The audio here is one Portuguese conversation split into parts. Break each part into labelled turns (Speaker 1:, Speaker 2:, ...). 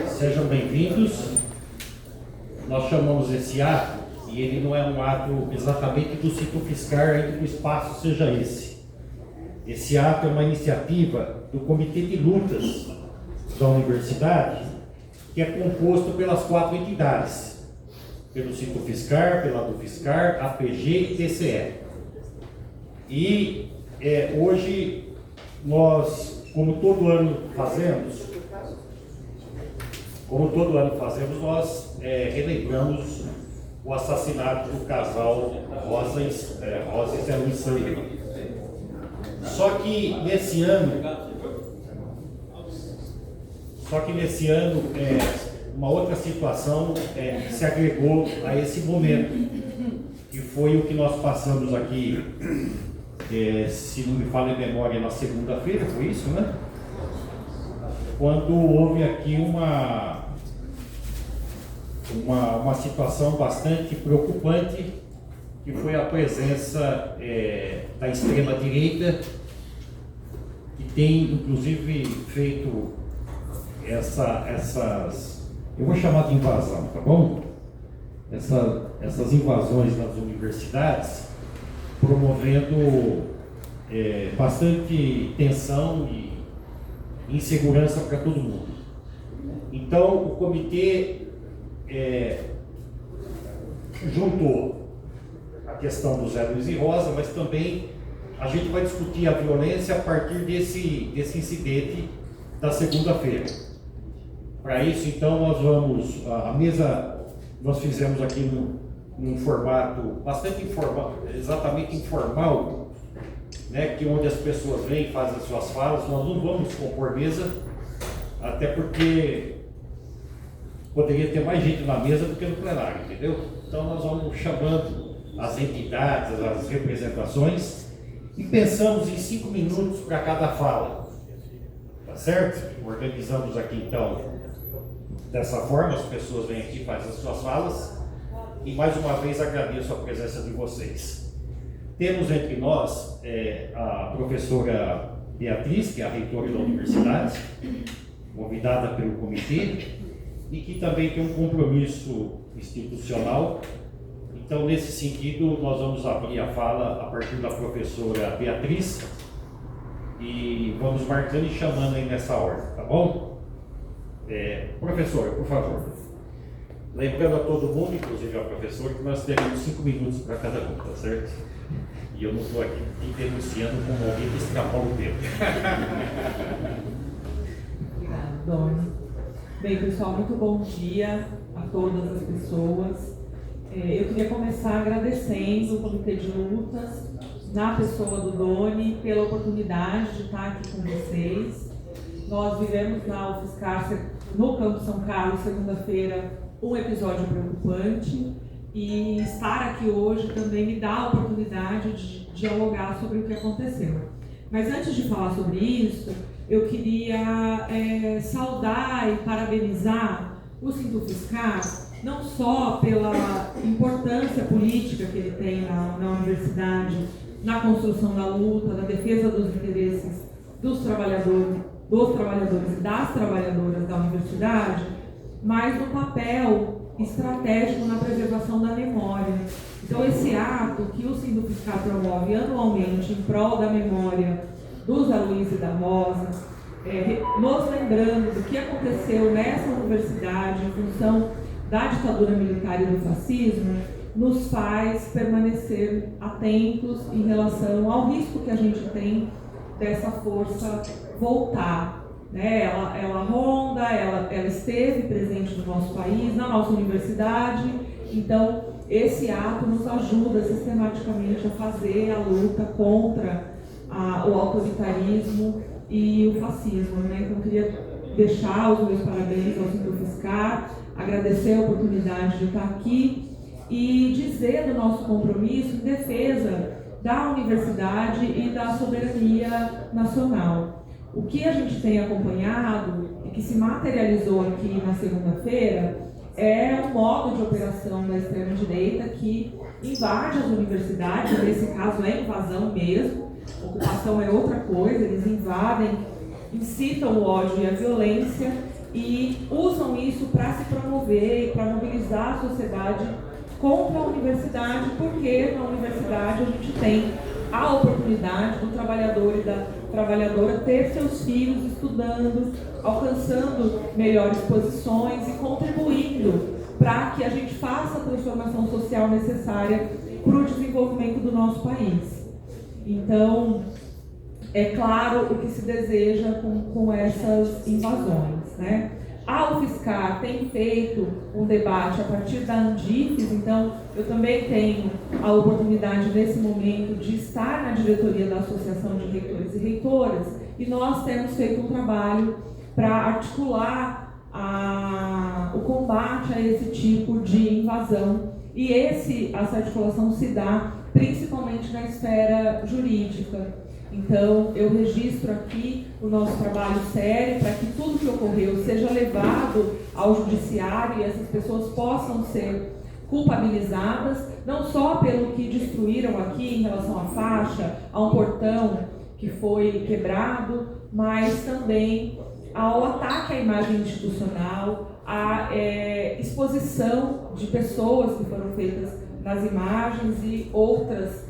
Speaker 1: Sejam bem-vindos. Nós chamamos esse ato, e ele não é um ato exatamente do Situfiscar, ainda que o espaço seja esse. Esse ato é uma iniciativa do Comitê de Lutas da Universidade, que é composto pelas 4 entidades, pelo Situfiscar, pela Dufiscar, APG e TCE. E hoje nós, como todo ano fazemos, nós relembramos o assassinato do casal Rosa e Zé Sandro. Só que nesse ano, uma outra situação se agregou a esse momento, que foi o que nós passamos aqui, se não me falha a memória, na segunda-feira, foi isso, né? Quando houve aqui uma situação bastante preocupante, que foi a presença da extrema-direita, que tem inclusive feito essas, eu vou chamar de invasão, tá bom? Essas invasões nas universidades, promovendo bastante tensão e insegurança para todo mundo. Então o comitê juntou a questão do Zé Luiz e Rosa, mas também a gente vai discutir a violência a partir desse incidente da segunda-feira. Para isso, então, a mesa nós fizemos aqui num formato bastante informal, exatamente informal, né, que onde as pessoas vêm e fazem as suas falas. Nós não vamos compor mesa, até porque poderia ter mais gente na mesa do que no plenário, entendeu? Então nós vamos chamando as entidades, as representações e pensamos em 5 minutos para cada fala, tá certo? Organizamos aqui então dessa forma, as pessoas vêm aqui e fazem as suas falas, e mais uma vez agradeço a presença de vocês. Temos entre nós a professora Beatriz, que é a reitora da universidade, convidada pelo comitê, e que também tem um compromisso institucional. Então, nesse sentido, nós vamos abrir a fala a partir da professora Beatriz e vamos marcando e chamando aí nessa ordem, tá bom? Professora, por favor. Lembrando a todo mundo, inclusive a professora, que nós teremos 5 minutos para cada um, tá certo? E eu não estou aqui me denunciando como alguém que extrapola o tempo.
Speaker 2: Obrigada, Dona. Bem, pessoal, muito bom dia a todas as pessoas. Eu queria começar agradecendo o Comitê de Lutas, na pessoa do Doni, pela oportunidade de estar aqui com vocês. Nós vivemos na UFSCar, no Campo São Carlos, segunda-feira, um episódio preocupante, e estar aqui hoje também me dá a oportunidade de dialogar sobre o que aconteceu. Mas antes de falar sobre isso, eu queria saudar e parabenizar o Situfiscar, não só pela importância política que ele tem na universidade, na construção da luta, na defesa dos interesses dos trabalhadores e das trabalhadoras da universidade, mas no papel estratégico na preservação da memória. Então, esse ato que o Situfiscar promove anualmente em prol da memória do Zé Luiz e da Rosa, nos lembrando do que aconteceu nessa universidade em função da ditadura militar e do fascismo, nos faz permanecer atentos em relação ao risco que a gente tem dessa força voltar. Né? Ela ronda, ela esteve presente no nosso país, na nossa universidade, então esse ato nos ajuda sistematicamente a fazer a luta contra o autoritarismo e o fascismo. Né? Então eu queria deixar os meus parabéns ao Situfiscar, agradecer a oportunidade de estar aqui e dizer do nosso compromisso em defesa da universidade e da soberania nacional. O que a gente tem acompanhado e que se materializou aqui na segunda-feira é um modo de operação da extrema-direita que invade as universidades. Nesse caso é invasão mesmo, ocupação é outra coisa, eles invadem, incitam o ódio e a violência e usam isso para se promover, para mobilizar a sociedade contra a universidade, porque na universidade a gente tem a oportunidade do trabalhador e da trabalhadora ter seus filhos estudando, alcançando melhores posições e contribuindo para que a gente faça a transformação social necessária para o desenvolvimento do nosso país. Então, é claro o que se deseja com essas invasões, né? A UFSCar tem feito um debate a partir da Andifes, então eu também tenho a oportunidade nesse momento de estar na diretoria da Associação de Reitores e Reitoras, e nós temos feito um trabalho para articular o combate a esse tipo de invasão, e essa articulação se dá principalmente na esfera jurídica. Então, eu registro aqui o nosso trabalho sério para que tudo que ocorreu seja levado ao judiciário e essas pessoas possam ser culpabilizadas, não só pelo que destruíram aqui em relação à faixa, a um portão que foi quebrado, mas também ao ataque à imagem institucional, à exposição de pessoas que foram feitas nas imagens e outras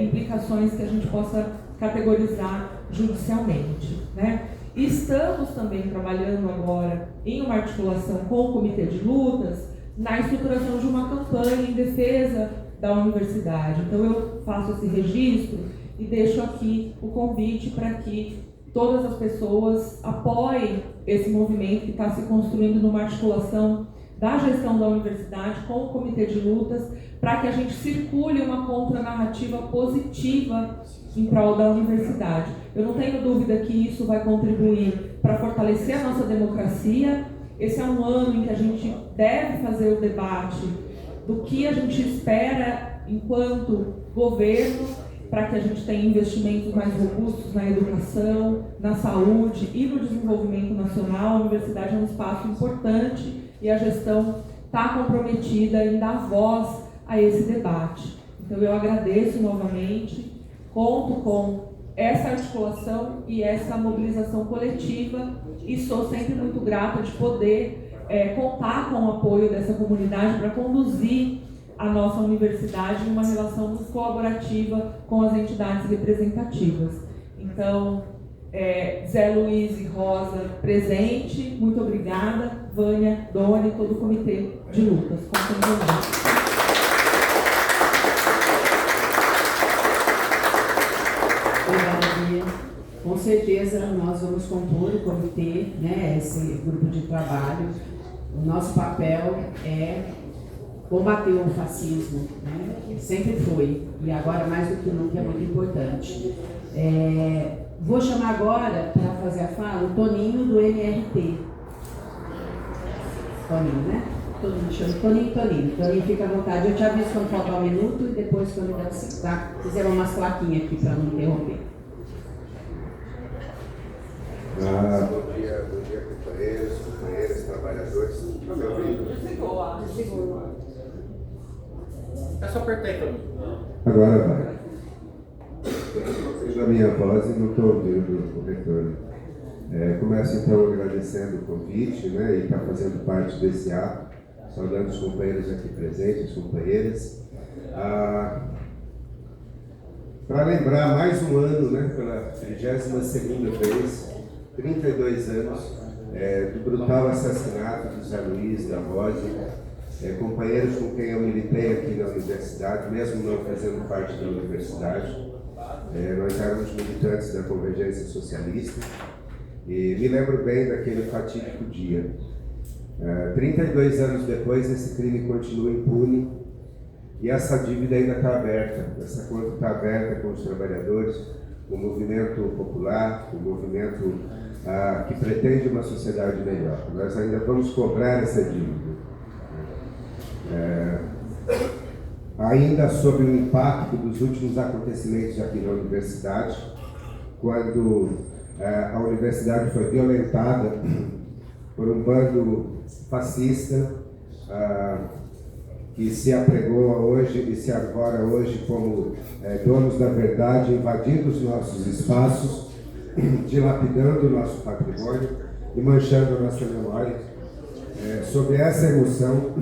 Speaker 2: implicações que a gente possa categorizar judicialmente, né? Estamos também trabalhando agora em uma articulação com o Comitê de Lutas na estruturação de uma campanha em defesa da universidade. Então eu faço esse registro e deixo aqui o convite para que todas as pessoas apoiem esse movimento que está se construindo numa articulação da gestão da universidade com o Comitê de Lutas, para que a gente circule uma contranarrativa positiva em prol da universidade. Eu não tenho dúvida que isso vai contribuir para fortalecer a nossa democracia. Esse é um ano em que a gente deve fazer o debate do que a gente espera enquanto governo, para que a gente tenha investimentos mais robustos na educação, na saúde e no desenvolvimento nacional. A universidade é um espaço importante e a gestão está comprometida em dar voz a esse debate. Então eu agradeço novamente, conto com essa articulação e essa mobilização coletiva e sou sempre muito grata de poder contar com o apoio dessa comunidade para conduzir a nossa universidade numa relação muito colaborativa com as entidades representativas. Então, Zé Luiz e Rosa presente, muito obrigada, Vânia, Doni e todo o Comitê de Lutas.
Speaker 3: Obrigada, Bia. Com certeza nós vamos compor o comitê, né, esse grupo de trabalho. O nosso papel é combater o fascismo, né? Sempre foi, e agora mais do que nunca é muito importante. Vou chamar agora, para fazer a fala, o Toninho do MRT. Toninho, né? Toninho, fica à vontade. Eu te aviso quando faltar um minuto e depois quando der assim, tá? Fizeram umas plaquinhas aqui para não interromper.
Speaker 4: Bom dia, companheiras, trabalhadores. Está me ouvindo?
Speaker 2: Desligou.
Speaker 1: É só apertar aí, Toninho.
Speaker 4: Agora vai. Fiz a minha voz e não estou ouvindo o retorno. Começo então agradecendo o convite, né, e está fazendo parte desse ato, saudando os companheiros aqui presentes, companheiras. Para lembrar mais um ano, né, pela 32ª vez, 32 anos do brutal assassinato do Zé Luiz, da Rosa, companheiros com quem eu militei aqui na universidade, mesmo não fazendo parte da universidade. Nós éramos militantes da Convergência Socialista e me lembro bem daquele fatídico dia. 32 anos depois, esse crime continua impune e essa dívida ainda está aberta. Essa conta está aberta com os trabalhadores, com o movimento popular, com o movimento que pretende uma sociedade melhor. Nós ainda vamos cobrar essa dívida. Ainda sob o impacto dos últimos acontecimentos aqui na universidade, quando a universidade foi violentada por um bando fascista que se apregou hoje e se arvora hoje como donos da verdade, invadindo os nossos espaços, dilapidando o nosso patrimônio, e manchando a nossa memória, sobre essa emoção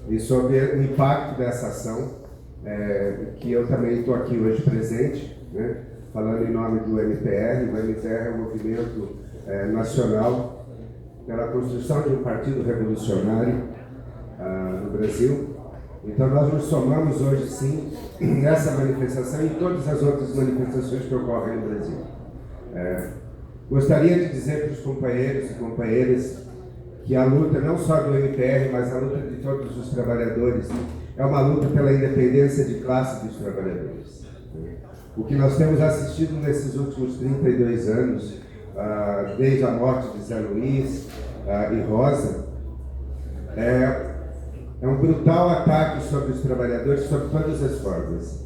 Speaker 4: e sobre o impacto dessa ação, que eu também estou aqui hoje presente, né, falando em nome do MPR. O MPR é um movimento nacional pela construção de um partido revolucionário no Brasil. Então nós nos somamos hoje sim nessa manifestação e em todas as outras manifestações que ocorrem no Brasil. Gostaria de dizer para os companheiros e companheiras que a luta não só do MPR, mas a luta de todos os trabalhadores é uma luta pela independência de classe dos trabalhadores. O que nós temos assistido nesses últimos 32 anos, desde a morte de Zé Luiz e Rosa, é um brutal ataque sobre os trabalhadores, sob todas as formas.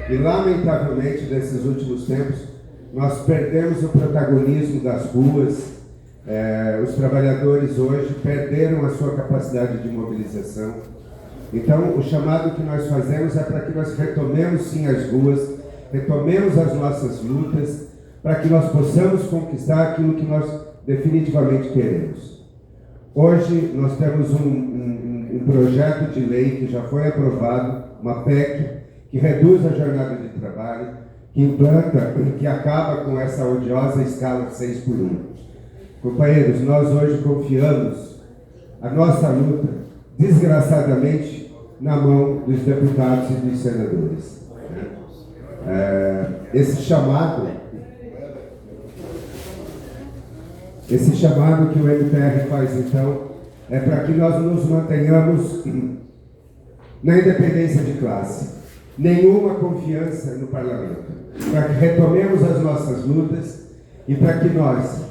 Speaker 4: E, lamentavelmente, nesses últimos tempos, nós perdemos o protagonismo das ruas. Os trabalhadores hoje perderam a sua capacidade de mobilização. Então, o chamado que nós fazemos é para que nós retomemos sim as ruas, retomemos as nossas lutas, para que nós possamos conquistar aquilo que nós definitivamente queremos. Hoje nós temos um projeto de lei que já foi aprovado, uma PEC, que reduz a jornada de trabalho, que implanta, que acaba com essa odiosa escala 6x1. Companheiros, nós hoje confiamos a nossa luta, desgraçadamente, na mão dos deputados e dos senadores. Esse chamado que o MPR faz, então, é para que nós nos mantenhamos na independência de classe, nenhuma confiança no parlamento, para que retomemos as nossas lutas e para que nós,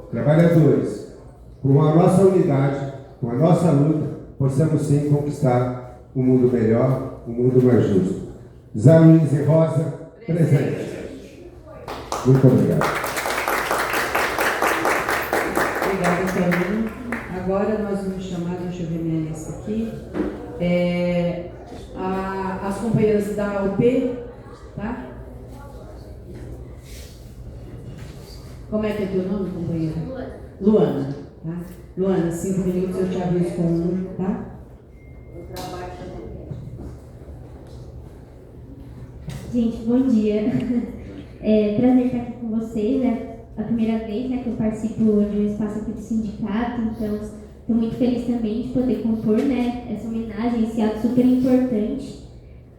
Speaker 4: trabalhadores, com a nossa unidade, com a nossa luta, possamos sim conquistar um mundo melhor, um mundo mais justo. Zé Luiz e Rosa, presente. Muito obrigado.
Speaker 3: Obrigada, Carolina. Agora nós vamos chamar, deixa eu ver minha lista aqui, as companheiras da UP, tá? Como é que é teu nome, companheira? Luana. Tá? Luana, 5 minutos, eu te aviso com um, tá?
Speaker 5: Gente, bom dia. Prazer estar aqui com vocês. É a primeira vez, né, que eu participo de um espaço aqui do sindicato, então estou muito feliz também de poder compor, né, essa homenagem, esse ato super importante.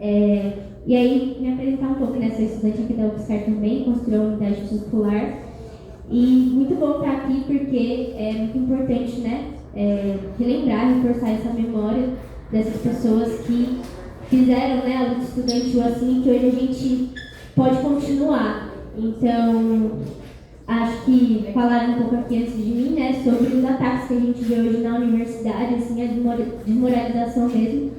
Speaker 5: E aí, me apresentar um pouco, né, sou estudante aqui da UFSCar também, construí a unidade popular. E muito bom estar aqui porque é muito importante, né, relembrar, reforçar essa memória dessas pessoas que fizeram, né, a luta estudantil assim, que hoje a gente pode continuar. Então, acho que falaram um pouco aqui antes de mim, né, sobre os ataques que a gente vê hoje na universidade, assim, a desmoralização mesmo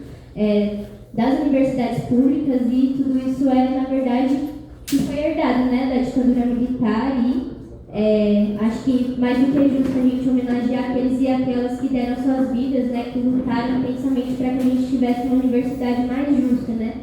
Speaker 5: das universidades públicas, e tudo isso na verdade, que foi herdado, né, da ditadura militar. E acho que mais do que justo a gente homenagear aqueles e aquelas que deram suas vidas, né, que lutaram intensamente para que a gente tivesse uma universidade mais justa, né.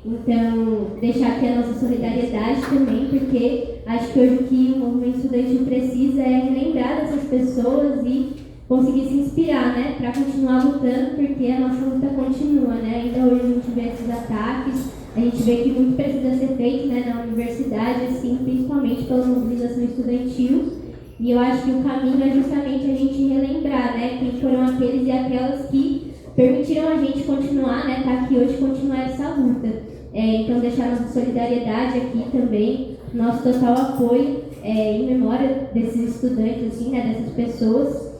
Speaker 5: Então, deixar aqui a nossa solidariedade também, porque acho que hoje o que o movimento estudantil precisa é lembrar dessas pessoas e conseguir se inspirar, né, para continuar lutando, porque a nossa luta continua, né. Ainda hoje a gente vê esses ataques, a gente vê que muito precisa ser feito, né, na universidade, assim, principalmente pela mobilização estudantil. E eu acho que o caminho é justamente a gente relembrar, né, quem foram aqueles e aquelas que permitiram a gente continuar, né, tá aqui hoje, continuar essa luta. Então, deixar nossa solidariedade aqui também, nosso total apoio em memória desses estudantes, assim, né, dessas pessoas,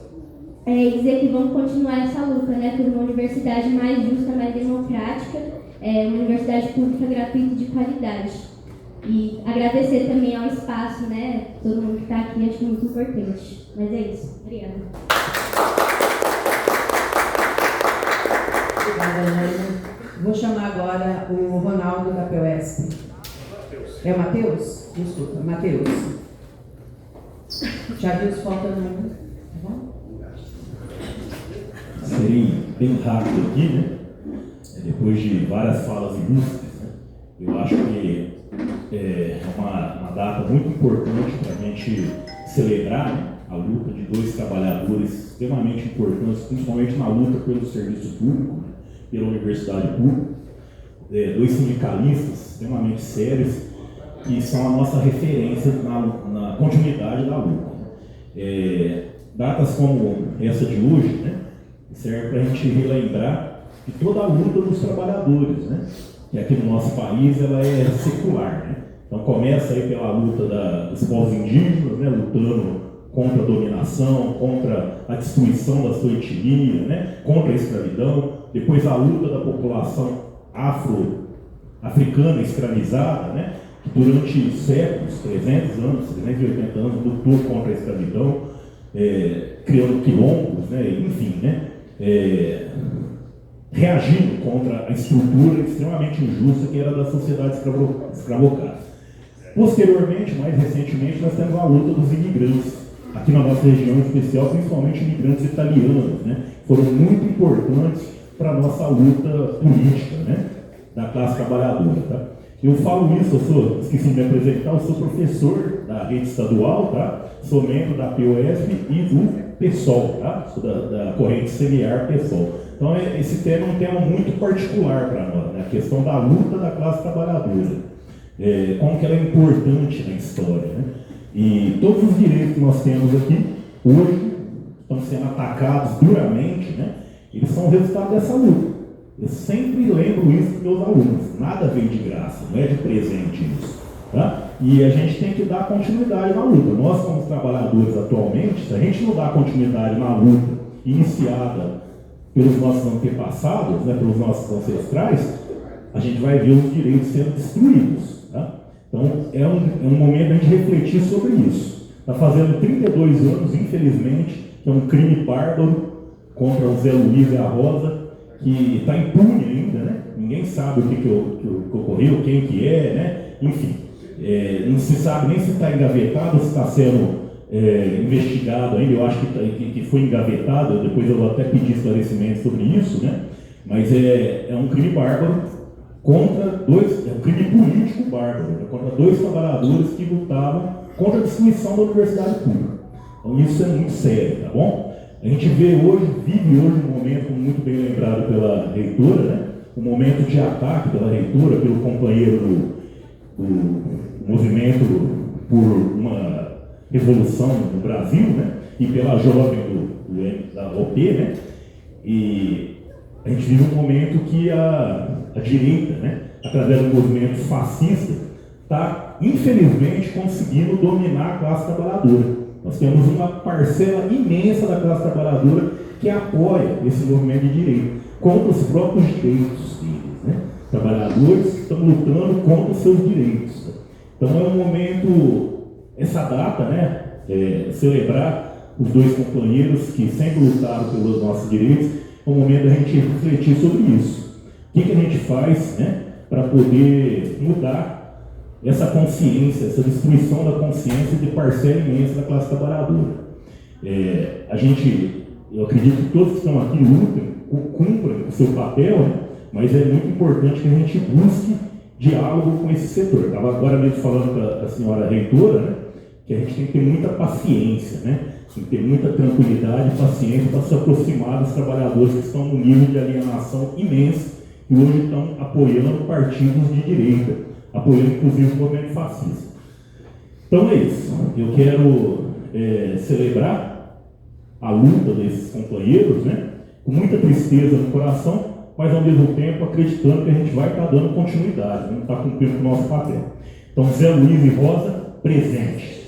Speaker 5: e dizer que vamos continuar essa luta, né, por uma universidade mais justa, mais democrática, uma universidade pública gratuita e de qualidade. E agradecer também ao espaço, né, todo mundo que está aqui, acho muito importante. Mas é isso. Obrigada.
Speaker 3: Obrigada, Jana. Vou chamar agora o Ronaldo da PUESP. É o Matheus? Desculpa, Matheus. Já viu os faltando um? Tá bom?
Speaker 6: Serei bem rápido aqui, né? Depois de várias falas ilustres, né? Eu acho que é uma data muito importante para a gente celebrar, né, a luta de dois trabalhadores extremamente importantes, principalmente na luta pelo serviço público, né, pela universidade pública, dois sindicalistas extremamente sérios, que são a nossa referência na continuidade da luta. Datas como essa de hoje, né, serve para a gente relembrar de toda a luta dos trabalhadores, né, que aqui no nosso país ela é secular, né? Então começa aí pela luta dos povos indígenas, né, lutando contra a dominação, contra a destruição da sua etnia, né, contra a escravidão, depois a luta da população afro-africana escravizada, né, que durante séculos, 300 anos, 380 anos, lutou contra a escravidão, criando quilombos, né, enfim, né, reagindo contra a estrutura extremamente injusta que era da sociedade escravocrata. Posteriormente, mais recentemente, nós temos a luta dos imigrantes, aqui na nossa região em especial, principalmente imigrantes italianos, né, foram muito importantes para a nossa luta política, né, da classe trabalhadora. Tá? Eu falo isso, esqueci de me apresentar, eu sou professor da rede estadual, tá? Sou membro da POSP e do PSOL, tá? Sou da corrente Semear PSOL. Então esse tema é um tema muito particular para nós, né? A questão da luta da classe trabalhadora. Como que ela é importante na história, né? E todos os direitos que nós temos aqui, hoje, estão sendo atacados duramente, né? Eles são o resultado dessa luta. Eu sempre lembro isso para os meus alunos. Nada vem de graça, não é de presente isso. Tá? E a gente tem que dar continuidade na luta. Nós, como trabalhadores atualmente, se a gente não dá continuidade na luta iniciada pelos nossos antepassados, né, pelos nossos ancestrais, a gente vai ver os direitos sendo destruídos. Tá? Então, é um momento de a gente refletir sobre isso. Está fazendo 32 anos, infelizmente, que é um crime bárbaro contra o Zé Luiz e a Rosa, que está impune ainda, né? Ninguém sabe o que ocorreu, quem que é, né? Enfim, não se sabe nem se está engavetado, se está sendo investigado ainda. Eu acho que foi engavetado, depois eu vou até pedir esclarecimento sobre isso, né? Mas é um crime bárbaro contra um crime político bárbaro, né? Contra dois trabalhadores que lutavam contra a destruição da universidade pública. Então isso é muito sério, tá bom? A gente vive hoje um momento muito bem lembrado pela reitora, né? Um momento de ataque pela reitora, pelo companheiro do movimento por uma revolução no Brasil, né? E pela jovem da OP, né? E a gente vive um momento que a direita, né? Através do movimento fascista, está infelizmente conseguindo dominar a classe trabalhadora. Nós temos uma parcela imensa da classe trabalhadora que apoia esse movimento de direito, contra os próprios direitos deles, né? Trabalhadores que estão lutando contra os seus direitos. Então é um momento, essa data, né? Celebrar os dois companheiros que sempre lutaram pelos nossos direitos, é um momento da gente refletir sobre isso. O que a gente faz, né, para poder mudar essa consciência, essa destruição da consciência de parcela imensa da classe trabalhadora. Eu acredito que todos que estão aqui lutam, cumprem o seu papel, né? Mas é muito importante que a gente busque diálogo com esse setor. Estava agora mesmo falando com a senhora reitora, né? Que a gente tem que ter muita paciência, né? Tem que ter muita tranquilidade e paciência para se aproximar dos trabalhadores que estão num nível de alienação imenso e hoje estão apoiando partidos de direita, apoiando inclusive o movimento fascista. Então é isso. Eu quero celebrar a luta desses companheiros, né, com muita tristeza no coração, mas ao mesmo tempo acreditando que a gente vai estar dando continuidade, vamos estar cumprindo o nosso papel. Então, Zé Luiz e Rosa, presente.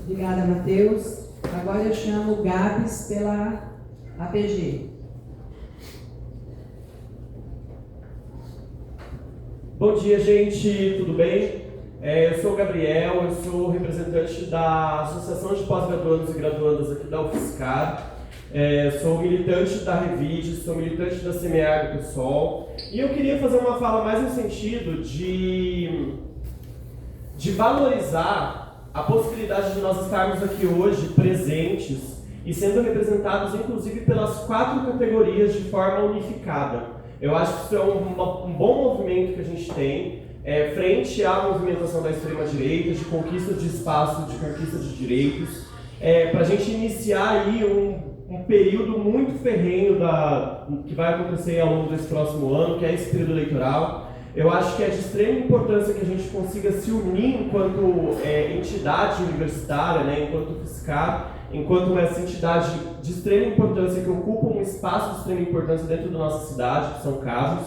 Speaker 3: Obrigada, Matheus. Agora eu chamo o Gabs pela APG.
Speaker 7: Bom dia, gente, tudo bem? Eu sou o Gabriel, eu sou representante da Associação de Pós-Graduandos e Graduandas aqui da UFSCar. Sou militante da Revide, sou militante da Semear do PSOL. E eu queria fazer uma fala mais no sentido de valorizar a possibilidade de nós estarmos aqui hoje presentes e sendo representados inclusive pelas 4 categorias de forma unificada. Eu acho que isso é um bom movimento que a gente tem frente à movimentação da extrema-direita, de conquista de espaço, de conquista de direitos, para a gente iniciar aí um período muito ferrenho que vai acontecer ao longo desse próximo ano, que é esse período eleitoral. Eu acho que é de extrema importância que a gente consiga se unir enquanto entidade universitária, né, enquanto FSCar, enquanto essa entidade de extrema importância que ocupa um espaço de extrema importância dentro da nossa cidade, que são Carlos.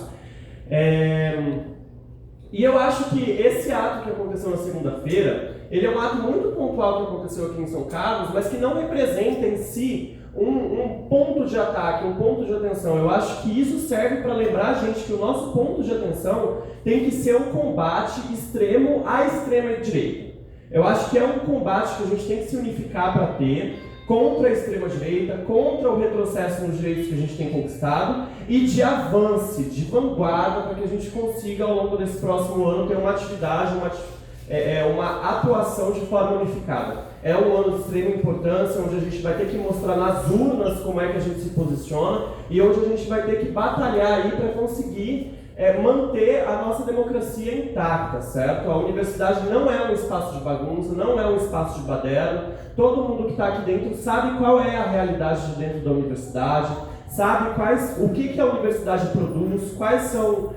Speaker 7: E eu acho que esse ato que aconteceu na segunda-feira, ele é um ato muito pontual que aconteceu aqui em São Carlos, mas que não representa em si um ponto de ataque, um ponto de atenção. Eu acho que isso serve para lembrar a gente que o nosso ponto de atenção tem que ser um combate extremo à extrema-direita. Eu acho que é um combate que a gente tem que se unificar para ter contra a extrema-direita, contra o retrocesso nos direitos que a gente tem conquistado e de avanço, de vanguarda, para que a gente consiga, ao longo desse próximo ano, ter uma atividade, uma atuação de forma unificada. É um ano de extrema importância, onde a gente vai ter que mostrar nas urnas como é que a gente se posiciona e onde a gente vai ter que batalhar aí para conseguir manter a nossa democracia intacta, certo? A universidade não é um espaço de bagunça, não é um espaço de baderna. Todo mundo que está aqui dentro sabe qual é a realidade de dentro da universidade, sabe o que a universidade produz, quais são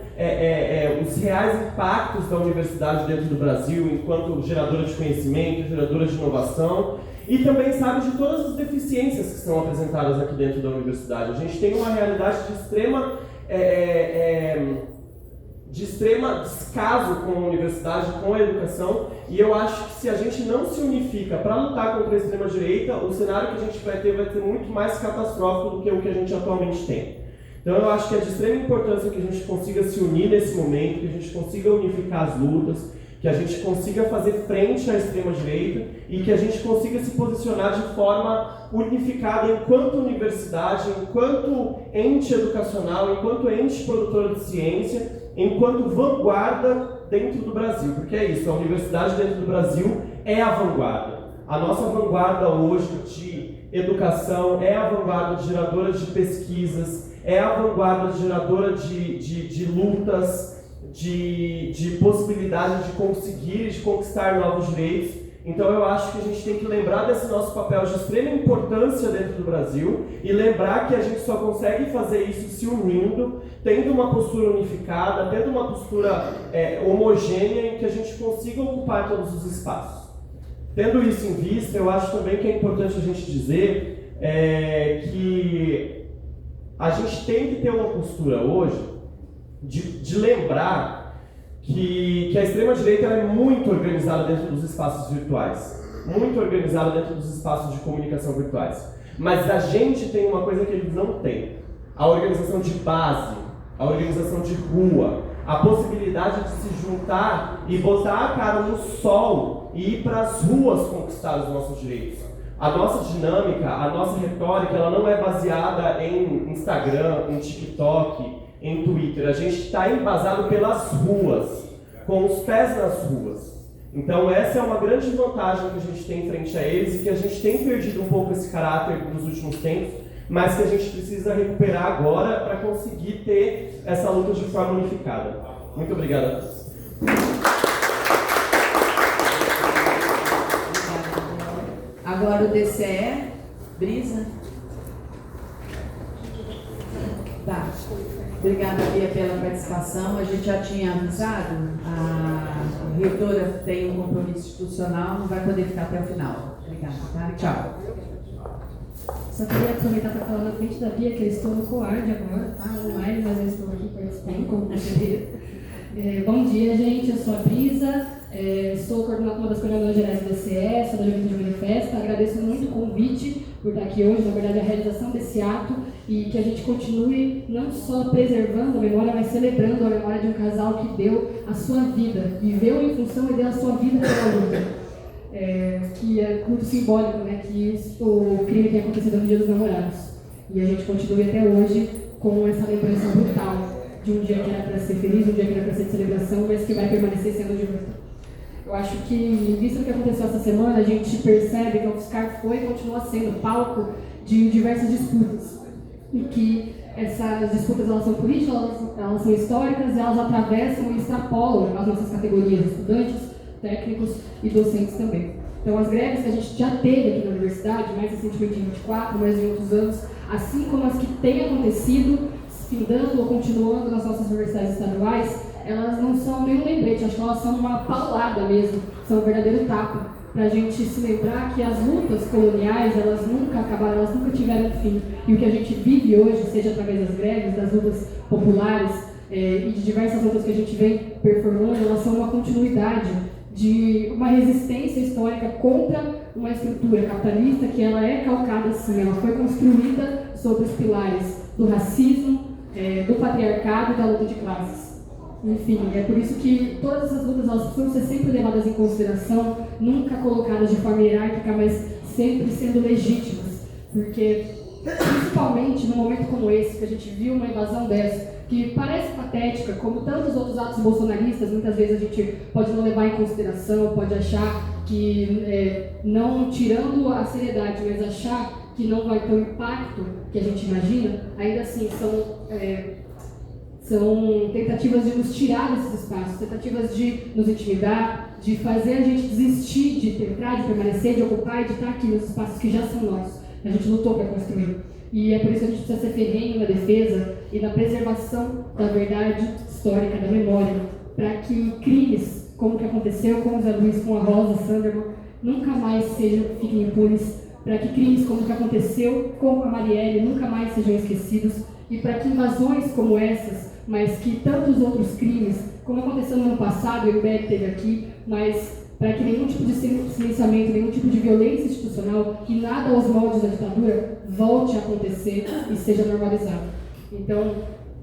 Speaker 7: os reais impactos da universidade dentro do Brasil, enquanto geradora de conhecimento, geradora de inovação, e também sabe de todas as deficiências que são apresentadas aqui dentro da universidade. A gente tem uma realidade de extrema descaso com a universidade, com a educação, e eu acho que se a gente não se unifica para lutar contra a extrema-direita, o cenário que a gente vai ter muito mais catastrófico do que o que a gente atualmente tem. Então eu acho que é de extrema importância que a gente consiga se unir nesse momento, que a gente consiga unificar as lutas, que a gente consiga fazer frente à extrema-direita e que a gente consiga se posicionar de forma unificada enquanto universidade, enquanto ente educacional, enquanto ente produtora de ciência, enquanto vanguarda dentro do Brasil. Porque é isso, a universidade dentro do Brasil é a vanguarda. A nossa vanguarda hoje de educação é a vanguarda de geradora de pesquisas, é a vanguarda de geradora de lutas, de possibilidade de conseguir, de conquistar novos direitos. Então eu acho que a gente tem que lembrar desse nosso papel de extrema importância dentro do Brasil e lembrar que a gente só consegue fazer isso se unindo, tendo uma postura unificada, tendo uma postura homogênea em que a gente consiga ocupar todos os espaços. Tendo isso em vista, eu acho também que é importante a gente dizer que a gente tem que ter uma postura hoje de lembrar que a extrema-direita é muito organizada dentro dos espaços virtuais, muito organizada dentro dos espaços de comunicação virtuais. Mas a gente tem uma coisa que eles não têm: a organização de base, a organização de rua, a possibilidade de se juntar e botar a cara no sol e ir para as ruas conquistar os nossos direitos. A nossa dinâmica, a nossa retórica, ela não é baseada em Instagram, em TikTok, em Twitter. A gente está embasado pelas ruas, com os pés nas ruas. Então essa é uma grande vantagem que a gente tem frente a eles e que a gente tem perdido um pouco esse caráter nos últimos tempos, mas que a gente precisa recuperar agora para conseguir ter essa luta de forma unificada. Muito obrigado a todos.
Speaker 3: Agora o DCE, Brisa. Tá. Obrigada, Bia, pela participação. A gente já tinha avisado, a reitora tem um compromisso institucional, não vai poder ficar até o final. Obrigada, tá? Tchau.
Speaker 8: Só queria aproveitar para falar na frente da Bia que eu estou no COARD agora, tá? Online, mas eu estou aqui participando como conselheira. Bom dia, gente. Eu sou a Brisa, sou uma das coordenadoras gerais do DCE, sou da Juventude Manifesta. Agradeço muito o convite por estar aqui hoje, na verdade, a realização desse ato, e que a gente continue não só preservando a memória, mas celebrando a memória de um casal que deu a sua vida, viveu em função e deu a sua vida pela luta. Que é muito simbólico, né, que o crime tenha acontecido no Dia dos Namorados. E a gente continue até hoje com essa lembrança brutal de um dia que era para ser feliz, um dia que era para ser de celebração, mas que vai permanecer sendo de luta. Eu acho que, visto o que aconteceu essa semana, a gente percebe que a UFSCar foi e continua sendo palco de diversas disputas. E que essas disputas elas são políticas, elas são históricas, e elas atravessam e extrapolam as nossas categorias, estudantes, técnicos e docentes também. Então, as greves que a gente já teve aqui na universidade, mais recentemente em 24, mas em outros anos, assim como as que têm acontecido, findando ou continuando nas nossas universidades estaduais, elas não são nenhum lembrete, acho que elas são uma paulada mesmo, são um verdadeiro tapa, para a gente se lembrar que as lutas coloniais, elas nunca acabaram, elas nunca tiveram fim. E o que a gente vive hoje, seja através das greves, das lutas populares e de diversas lutas que a gente vem performando, elas são uma continuidade de uma resistência histórica contra uma estrutura capitalista que ela é calcada assim, ela foi construída sobre os pilares do racismo, do patriarcado e da luta de classes. Enfim, é por isso que todas essas lutas elas precisam ser sempre levadas em consideração, nunca colocadas de forma hierárquica, mas sempre sendo legítimas. Porque, principalmente num momento como esse, que a gente viu uma invasão dessa, que parece patética, como tantos outros atos bolsonaristas, muitas vezes a gente pode não levar em consideração, pode achar que, não tirando a seriedade, mas achar que não vai ter o impacto que a gente imagina, ainda assim são tentativas de nos tirar desses espaços, tentativas de nos intimidar, de fazer a gente desistir de tentar, de permanecer, de ocupar e de estar aqui nos espaços que já são nossos, que a gente lutou para construir. E é por isso que a gente precisa ser ferrenho na defesa e na preservação da verdade histórica, da memória, para que crimes, como o que aconteceu com o Zé Luiz, com a Rosa Sanderman, nunca mais fiquem impunes, para que crimes como o que aconteceu com a Marielle nunca mais sejam esquecidos, e para que invasões como essas, mas que tantos outros crimes, como aconteceu no ano passado, o IBEC teve aqui, mas para que nenhum tipo de silenciamento, nenhum tipo de violência institucional, que nada aos moldes da ditadura, volte a acontecer e seja normalizado. Então,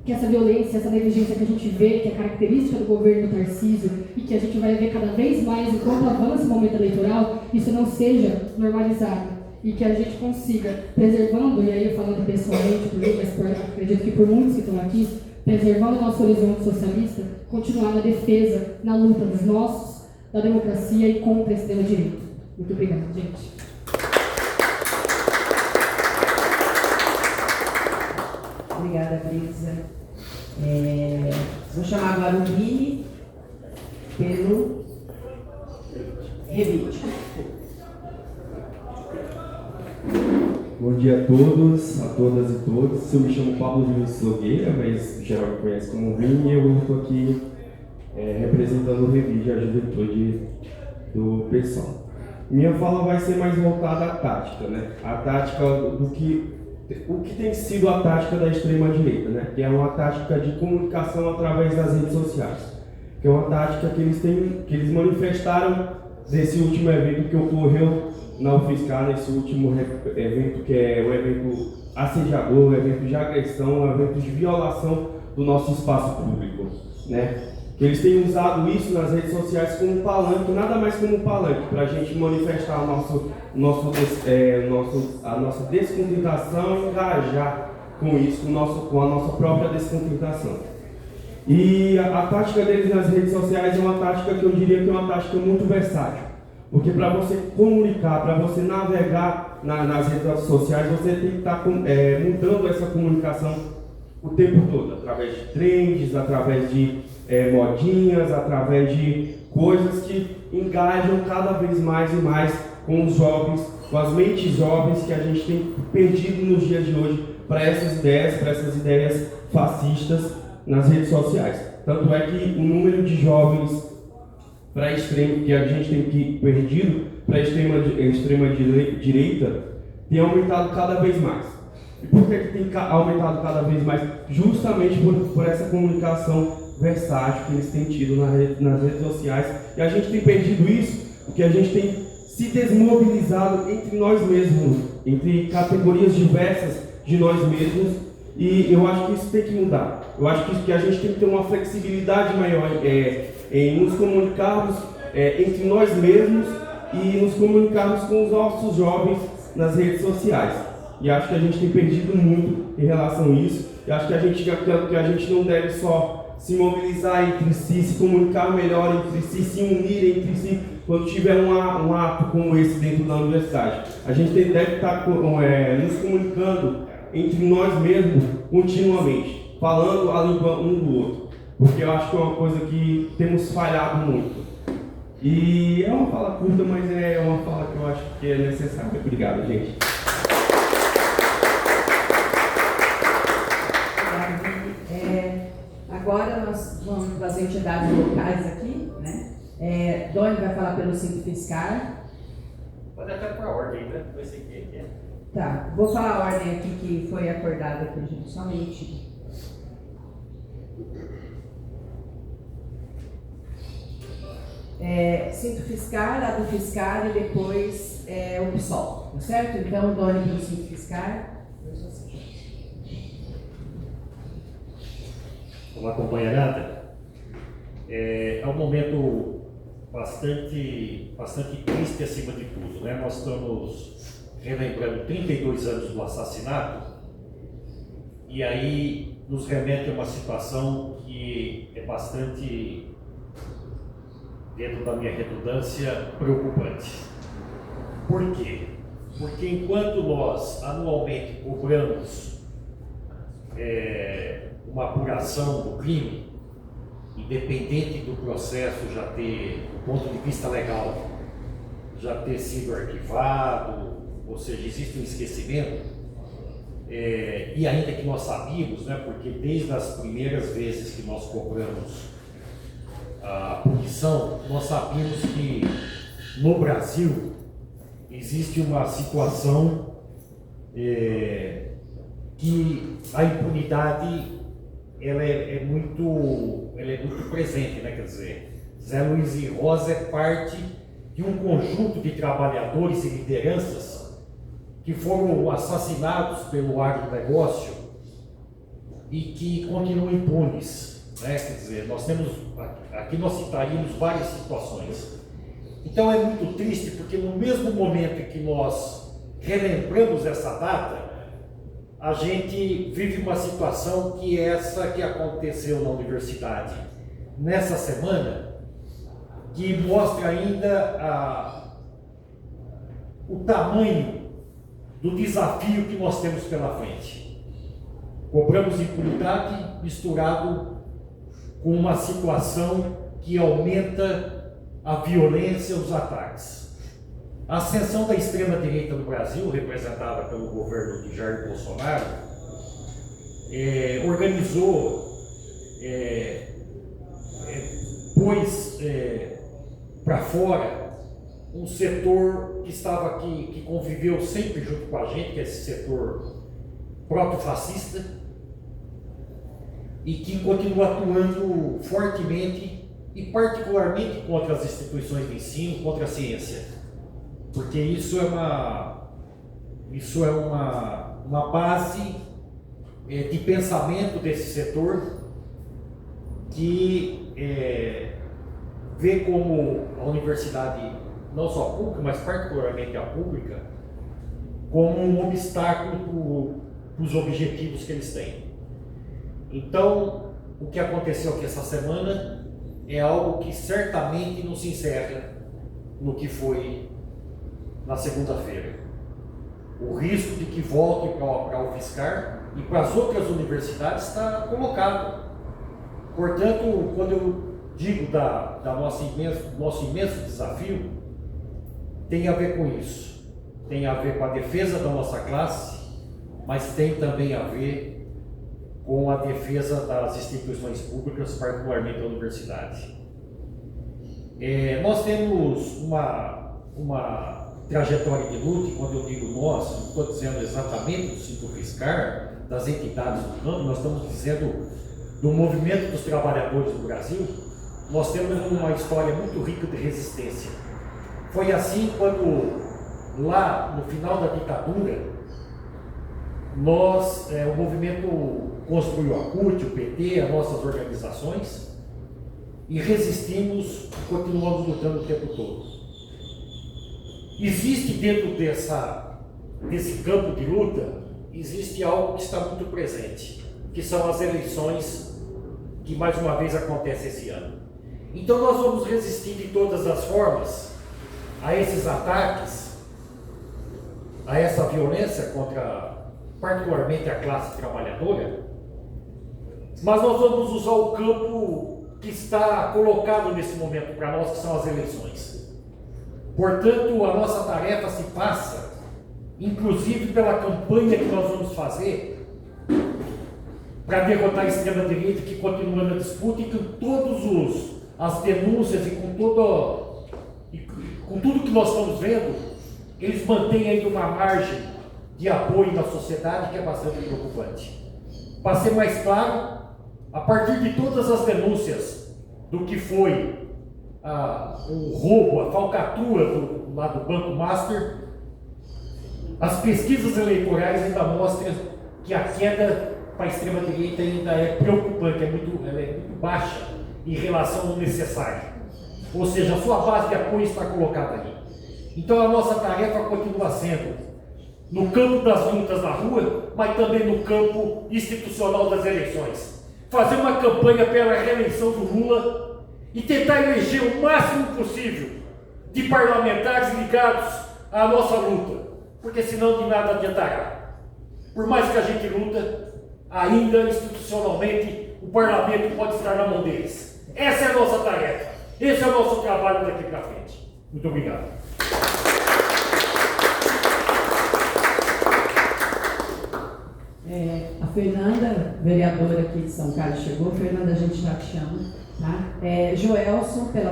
Speaker 8: que essa violência, essa negligência que a gente vê, que é característica do governo do Tarcísio, e que a gente vai ver cada vez mais enquanto avança o momento eleitoral, isso não seja normalizado. E que a gente consiga, preservando, e aí eu falando pessoalmente por mim, mas acredito que por muitos que estão aqui, preservando o nosso horizonte socialista, continuar na defesa, na luta dos nossos, da democracia e contra esse extrema-direita. Muito obrigada, gente.
Speaker 3: Obrigada, Brisa. Vou chamar agora o Vini pelo Revite.
Speaker 9: Bom dia a todos, a todas e todos. Eu me chamo Pablo Vinícius Nogueira, mas geral me conhece como Vini, e eu estou aqui representando o Revide, a juventude do PSOL. Minha fala vai ser mais voltada à tática, né? A tática o que tem sido a tática da extrema-direita, né? Que é uma tática de comunicação através das redes sociais, que é uma tática que eles manifestaram nesse último evento que ocorreu na UFSCar, nesse último evento que é um evento assediador, um evento de agressão, um evento de violação do nosso espaço público, né? Que eles têm usado isso nas redes sociais como palanque, nada mais como palanque, para a gente manifestar a nossa descontentação e engajar com isso, com a nossa própria descontentação. E a tática deles nas redes sociais é uma tática que eu diria que é uma tática muito versátil. Porque para você comunicar, para você navegar nas redes sociais, você tem que estar mudando essa comunicação o tempo todo, através de trends, através de modinhas, através de coisas que engajam cada vez mais e mais com os jovens, com as mentes jovens que a gente tem perdido nos dias de hoje para essas ideias fascistas nas redes sociais. Tanto é que o número de jovens para extremo que a gente tem perdido para a extrema direita tem aumentado cada vez mais. E por que tem aumentado cada vez mais? Justamente por essa comunicação versátil que eles têm tido nas redes sociais. E a gente tem perdido isso porque a gente tem se desmobilizado entre nós mesmos, entre categorias diversas de nós mesmos, e eu acho que isso tem que mudar. Eu acho que a gente tem que ter uma flexibilidade maior em nos comunicarmos entre nós mesmos e nos comunicarmos com os nossos jovens nas redes sociais. E acho que a gente tem perdido muito em relação a isso. E acho que a gente não deve só se mobilizar entre si, se comunicar melhor entre si, se unir entre si, quando tiver um ato como esse dentro da universidade. A gente deve estar nos comunicando entre nós mesmos continuamente, falando a língua um do outro, porque eu acho que é uma coisa que temos falhado muito. E é uma fala curta, mas é uma fala que eu acho que é necessária. Obrigado, gente.
Speaker 3: Agora nós vamos para as entidades locais aqui, né? Doni vai falar pelo Simplificar.
Speaker 1: Pode até para a ordem, né? Vai ser quem é.
Speaker 3: Tá, vou falar a ordem aqui que foi acordada aqui, gente, somente. Simplificar, a do Fiscar e depois o PSOL, tá certo? Então, Doni pelo Simplificar.
Speaker 1: Olá, companheirada. É um momento bastante triste acima de tudo, né? Nós estamos relembrando 32 anos do assassinato e aí nos remete a uma situação que é bastante, dentro da minha redundância, preocupante. Por quê? Porque enquanto nós anualmente cobramos uma apuração do crime, independente do processo já ter, do ponto de vista legal, já ter sido arquivado, ou seja, existe um esquecimento, e ainda que nós sabíamos, né, porque desde as primeiras vezes que nós cobramos a punição, nós sabíamos que no Brasil existe uma situação que a impunidade ela é muito presente, né? Quer dizer, Zé Luiz e Rosa é parte de um conjunto de trabalhadores e lideranças que foram assassinados pelo agronegócio e que continuam impunes, né? Quer dizer, aqui nós citaríamos várias situações. Então é muito triste porque no mesmo momento em que nós relembramos essa data, a gente vive uma situação que é essa que aconteceu na universidade nessa semana, que mostra ainda o tamanho do desafio que nós temos pela frente. Cobramos impunidade misturado com uma situação que aumenta a violência, os ataques. A ascensão da extrema-direita no Brasil, representada pelo governo de Jair Bolsonaro, organizou, pôs para fora um setor que estava aqui, que conviveu sempre junto com a gente, que é esse setor proto-fascista, e que continua atuando fortemente e particularmente contra as instituições de ensino, contra a ciência. Porque isso é uma base de pensamento desse setor que vê como a universidade, não só pública, mas particularmente a pública, como um obstáculo para os objetivos que eles têm. Então, o que aconteceu aqui essa semana é algo que certamente não se encerra no que foi na segunda-feira. O risco de que volte para a UFSCar e para as outras universidades está colocado. Portanto, quando eu digo nosso imenso desafio, tem a ver com isso. Tem a ver com a defesa da nossa classe, mas tem também a ver com a defesa das instituições públicas, particularmente a universidade. Nós temos uma trajetória de luta, e quando eu digo nós, não estou dizendo exatamente do Simplificar, das entidades do campo, nós estamos dizendo do movimento dos trabalhadores do Brasil. Nós temos uma história muito rica de resistência. Foi assim quando, lá no final da ditadura, o movimento construiu a CUT, o PT, as nossas organizações, e resistimos e continuamos lutando o tempo todo. Existe dentro desse campo de luta, existe algo que está muito presente, que são as eleições que mais uma vez acontecem esse ano. Então nós vamos resistir de todas as formas a esses ataques, a essa violência contra particularmente a classe trabalhadora, mas nós vamos usar o campo que está colocado nesse momento para nós, que são as eleições. Portanto, a nossa tarefa se passa, inclusive pela campanha que nós vamos fazer para derrotar a extrema-direita que continua na disputa e com todas as denúncias e com tudo que nós estamos vendo, eles mantêm ainda uma margem de apoio na sociedade que é bastante preocupante. Para ser mais claro, a partir de todas as denúncias do que foi o roubo, a falcatrua lá do Banco Master, as pesquisas eleitorais ainda mostram que a queda para a extrema-direita ainda é preocupante, ela é muito baixa em relação ao necessário. Ou seja, a sua base de apoio está colocada ali. Então a nossa tarefa continua sendo no campo das lutas na rua, mas também no campo institucional das eleições. Fazer uma campanha pela reeleição do Lula e tentar eleger o máximo possível de parlamentares ligados à nossa luta, porque senão de nada adiantará. Por mais que a gente luta, ainda institucionalmente o parlamento pode estar na mão deles. Essa é a nossa tarefa, esse é o nosso trabalho daqui para frente. Muito obrigado.
Speaker 3: A Fernanda, vereadora aqui de São Carlos, chegou. Fernanda, a gente já te chama. Tá? Joelson, pela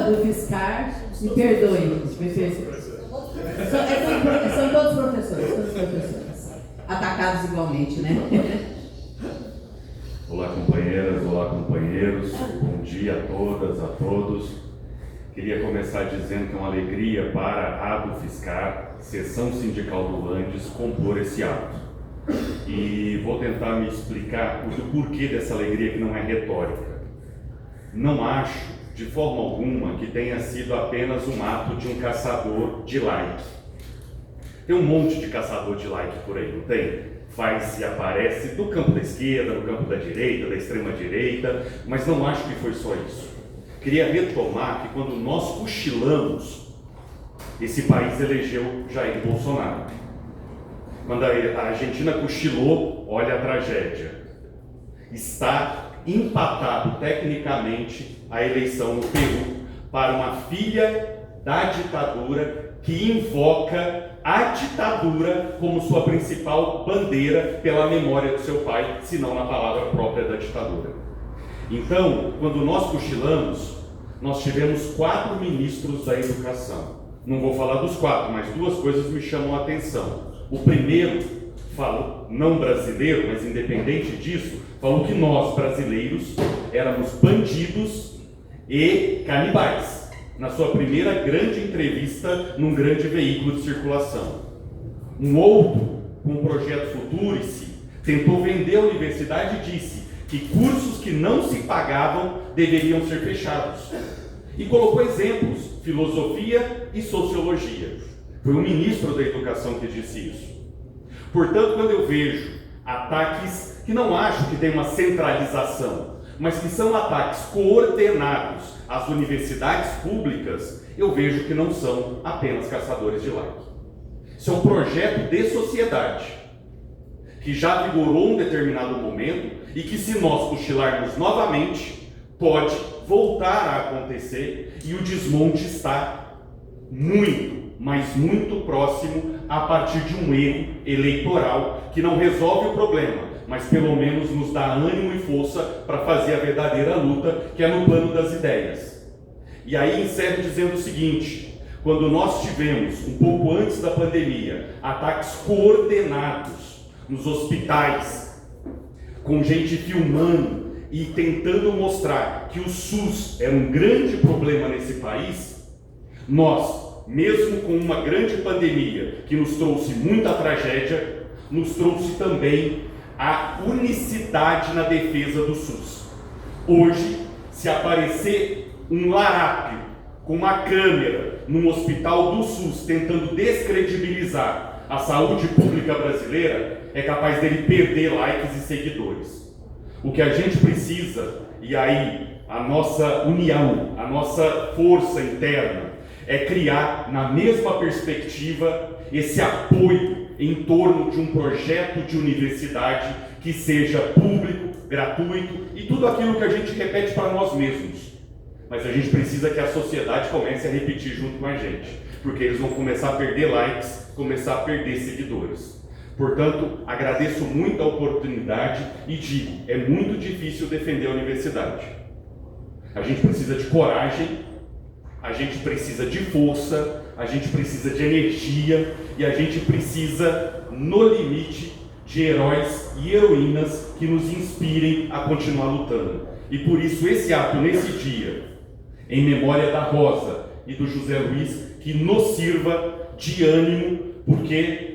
Speaker 3: do Fiscar, me perdoe. São todos professores, atacados igualmente, né?
Speaker 10: Olá, companheiras, olá, companheiros. Bom dia a todas, a todos. Queria começar dizendo que é uma alegria para a do Fiscar, Seção Sindical do Landes, compor esse ato. E vou tentar me explicar o porquê dessa alegria que não é retórica. Não acho, de forma alguma, que tenha sido apenas um ato de um caçador de like. Tem um monte de caçador de like por aí, não tem? Faz e aparece do campo da esquerda, do campo da direita, da extrema direita, mas não acho que foi só isso. Queria retomar que quando nós cochilamos, esse país elegeu Jair Bolsonaro. Quando a Argentina cochilou, olha a tragédia. Está empatado tecnicamente a eleição no Peru para uma filha da ditadura que invoca a ditadura como sua principal bandeira pela memória do seu pai, se não na palavra própria da ditadura. Então, quando nós cochilamos, nós tivemos 4 ministros da educação. Não vou falar dos 4, mas 2 coisas me chamam a atenção. O primeiro, falou, não brasileiro, mas independente disso, falou que nós, brasileiros, éramos bandidos e canibais, na sua primeira grande entrevista num grande veículo de circulação. Um outro, com o projeto Futurice, tentou vender a universidade e disse que cursos que não se pagavam deveriam ser fechados. E colocou exemplos, filosofia e sociologia. Foi o ministro da Educação que disse isso. Portanto, quando eu vejo ataques que não acho que tem uma centralização, mas que são ataques coordenados às universidades públicas, eu vejo que não são apenas caçadores de like. Isso é um projeto de sociedade, que já vigorou um determinado momento e que, se nós cochilarmos novamente, pode voltar a acontecer, e o desmonte está muito, mas muito próximo a partir de um erro eleitoral que não resolve o problema, mas pelo menos nos dá ânimo e força para fazer a verdadeira luta, que é no plano das ideias. E aí encerro dizendo o seguinte: quando nós tivemos, um pouco antes da pandemia, ataques coordenados nos hospitais, com gente filmando e tentando mostrar que o SUS era um grande problema nesse país, nós, mesmo com uma grande pandemia que nos trouxe muita tragédia, nos trouxe também a unicidade na defesa do SUS. Hoje, se aparecer um larápio com uma câmera num hospital do SUS tentando descredibilizar a saúde pública brasileira, é capaz dele perder likes e seguidores. O que a gente precisa, e aí a nossa união, a nossa força interna, é criar, na mesma perspectiva, esse apoio em torno de um projeto de universidade que seja público, gratuito e tudo aquilo que a gente repete para nós mesmos. Mas a gente precisa que a sociedade comece a repetir junto com a gente, porque eles vão começar a perder likes, começar a perder seguidores. Portanto, agradeço muito a oportunidade e digo, é muito difícil defender a universidade. A gente precisa de coragem, a gente precisa de força, a gente precisa de energia e a gente precisa, no limite, de heróis e heroínas que nos inspirem a continuar lutando. E por isso esse ato, nesse dia, em memória da Rosa e do José Luiz, que nos sirva de ânimo,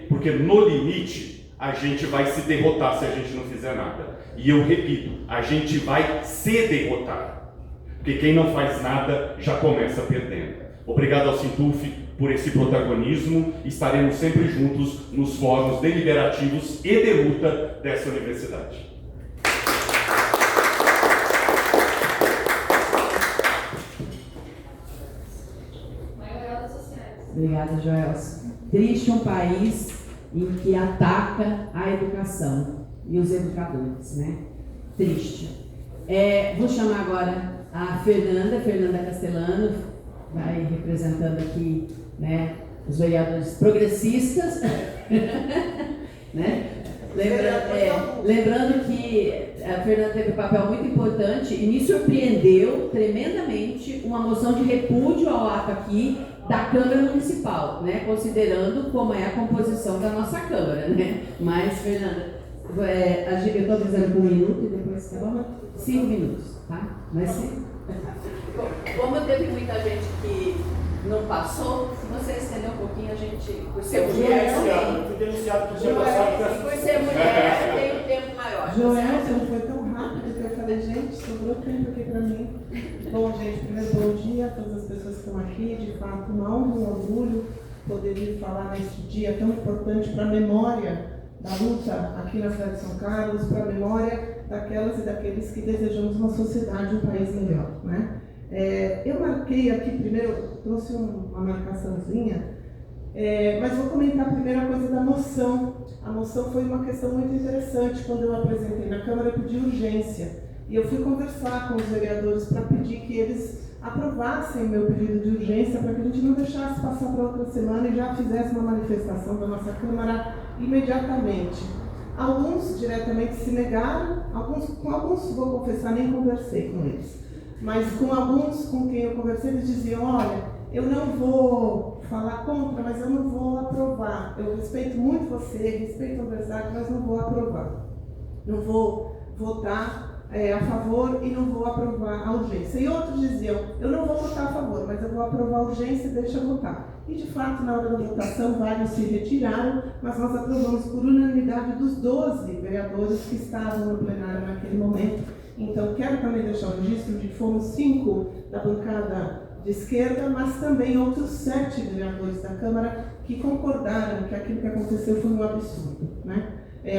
Speaker 10: porque no limite a gente vai se derrotar se a gente não fizer nada. E eu repito, a gente vai se derrotar, porque quem não faz nada já começa perdendo. Obrigado ao Sintuf por esse protagonismo. Estaremos sempre juntos nos fóruns deliberativos e de luta dessa universidade.
Speaker 3: Obrigada, Joelson. Triste um país em que ataca a educação e os educadores, né? Triste. Vou chamar agora a Fernanda Castellano, vai representando aqui, né, os vereadores progressistas, né? Lembrando que a Fernanda teve um papel muito importante e me surpreendeu tremendamente uma moção de repúdio ao ato aqui da Câmara Municipal, né? Considerando como é a composição da nossa Câmara, né? Mas, Fernanda, eu estou avisando por 1 minuto e depois tá bom? 5 minutos, tá? Mas sim. Como teve muita gente que não passou, se você estender um pouquinho, a gente, por ser mulher, por ser mulher, tem um tempo maior.
Speaker 11: Joelson, foi tão rápido que eu falei, gente, sobrou tempo aqui para mim. Bom, gente, primeiro bom dia a todas as pessoas que estão aqui. De fato, uma honra e um orgulho poder vir falar neste dia tão importante para a memória da luta aqui na cidade de São Carlos, para a memória daquelas e daqueles que desejamos uma sociedade, um país melhor, né? Eu marquei aqui primeiro, trouxe uma marcaçãozinha, mas vou comentar primeiro a coisa da moção. A moção foi uma questão muito interessante. Quando eu apresentei na Câmara, eu pedi urgência. E eu fui conversar com os vereadores para pedir que eles aprovassem o meu pedido de urgência, para que a gente não deixasse passar para outra semana e já fizesse uma manifestação da nossa Câmara imediatamente. Alguns diretamente se negaram, com alguns, vou confessar, nem conversei com eles. Mas com alguns com quem eu conversei, eles diziam, olha, eu não vou falar contra, mas eu não vou aprovar. Eu respeito muito você, respeito a universidade, mas não vou aprovar. Não vou votar a favor e não vou aprovar a urgência. E outros diziam, eu não vou votar a favor, mas eu vou aprovar a urgência e deixa eu votar. E de fato, na hora da votação, vários se retiraram, mas nós aprovamos por unanimidade dos 12 vereadores que estavam no plenário naquele momento. Então, quero também deixar o registro de que fomos 5 da bancada de esquerda, mas também outros 7 vereadores da Câmara que concordaram que aquilo que aconteceu foi um absurdo, né?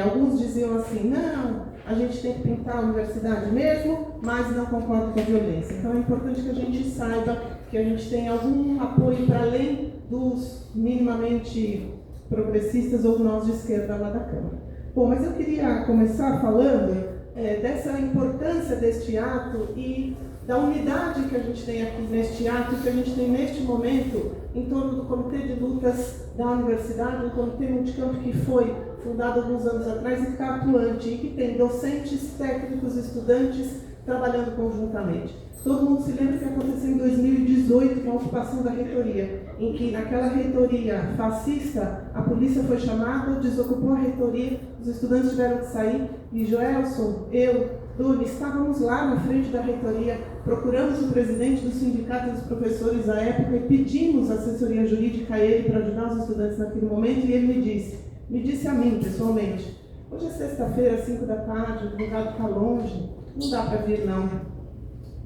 Speaker 11: Alguns diziam assim, não, a gente tem que pintar a universidade mesmo, mas não concordo com a violência. Então é importante que a gente saiba que a gente tem algum apoio para além dos minimamente progressistas ou nós de esquerda lá da Câmara. Bom, mas eu queria começar falando dessa importância deste ato e da unidade que a gente tem aqui neste ato, que a gente tem neste momento em torno do Comitê de Lutas da Universidade, um comitê multicampo que foi fundado alguns anos atrás e que está atuante e que tem docentes, técnicos, estudantes trabalhando conjuntamente. Todo mundo se lembra que aconteceu em 2018, com a ocupação da reitoria, em que naquela reitoria fascista, a polícia foi chamada, desocupou a reitoria, os estudantes tiveram que sair, e Joelson, eu, Duni, estávamos lá na frente da reitoria, procuramos o presidente do sindicato dos professores à época e pedimos assessoria jurídica a ele para ajudar os estudantes naquele momento, e ele me disse a mim, pessoalmente, hoje é sexta-feira, 5 da tarde, o advogado está longe, não dá para vir não.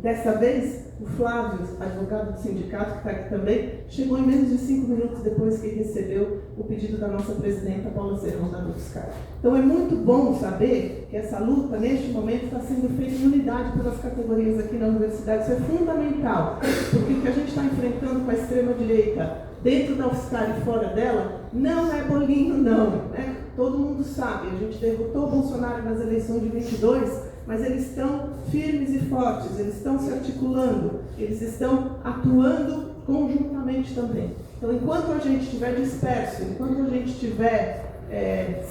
Speaker 11: Dessa vez, o Flávio, advogado do sindicato, que está aqui também, chegou em menos de 5 minutos depois que recebeu o pedido da nossa presidenta, Paula Serrão, da UFSCar. Então é muito bom saber que essa luta, neste momento, está sendo feita em unidade pelas categorias aqui na universidade. Isso é fundamental, porque o que a gente está enfrentando com a extrema-direita, dentro da UFSCar e fora dela, não é bolinho, não. Né? Todo mundo sabe, a gente derrotou o Bolsonaro nas eleições de 22, mas eles estão firmes e fortes, eles estão se articulando, eles estão atuando conjuntamente também. Então, enquanto a gente estiver disperso, enquanto a gente estiver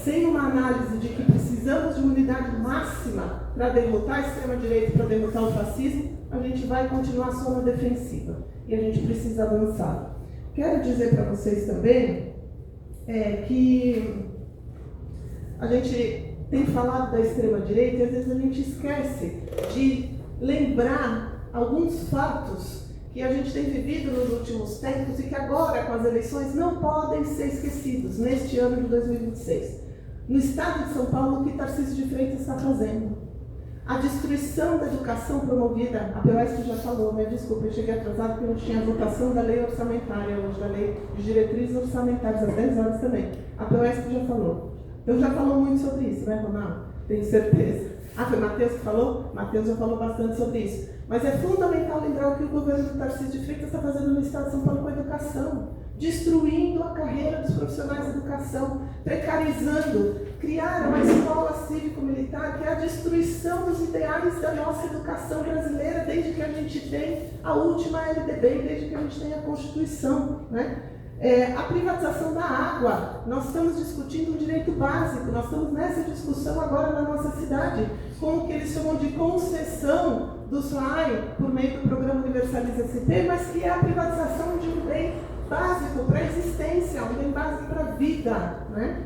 Speaker 11: sem uma análise de que precisamos de uma unidade máxima para derrotar a extrema-direita, para derrotar o fascismo, a gente vai continuar só na defensiva. E a gente precisa avançar. Quero dizer para vocês também que a gente tem falado da extrema-direita e às vezes a gente esquece de lembrar alguns fatos que a gente tem vivido nos últimos tempos e que agora, com as eleições, não podem ser esquecidos neste ano de 2026. No estado de São Paulo, o que Tarcísio de Freitas está fazendo? A destruição da educação promovida, a POSP já falou, né? Desculpa, eu cheguei atrasado porque não tinha a votação da lei orçamentária hoje, da lei de diretrizes orçamentárias, às 10 horas também. A POSP já falou. Eu já falou muito sobre isso, né, Ronaldo? Tenho certeza. Ah, foi Matheus que falou? Matheus já falou bastante sobre isso. Mas é fundamental lembrar o que o governo do Tarcísio de Freitas está fazendo no estado de São Paulo com a educação. Destruindo a carreira dos profissionais de educação, precarizando, criaram a escola cívico-militar, que é a destruição dos ideais da nossa educação brasileira, desde que a gente tem a última LDB, desde que a gente tem a Constituição, né? A privatização da água, nós estamos discutindo um direito básico, nós estamos nessa discussão agora na nossa cidade, com o que eles chamam de concessão do SLAI, por meio do programa Universaliza SP, mas que é a privatização de um bem básico para a existência, um bem básico para a vida. Né?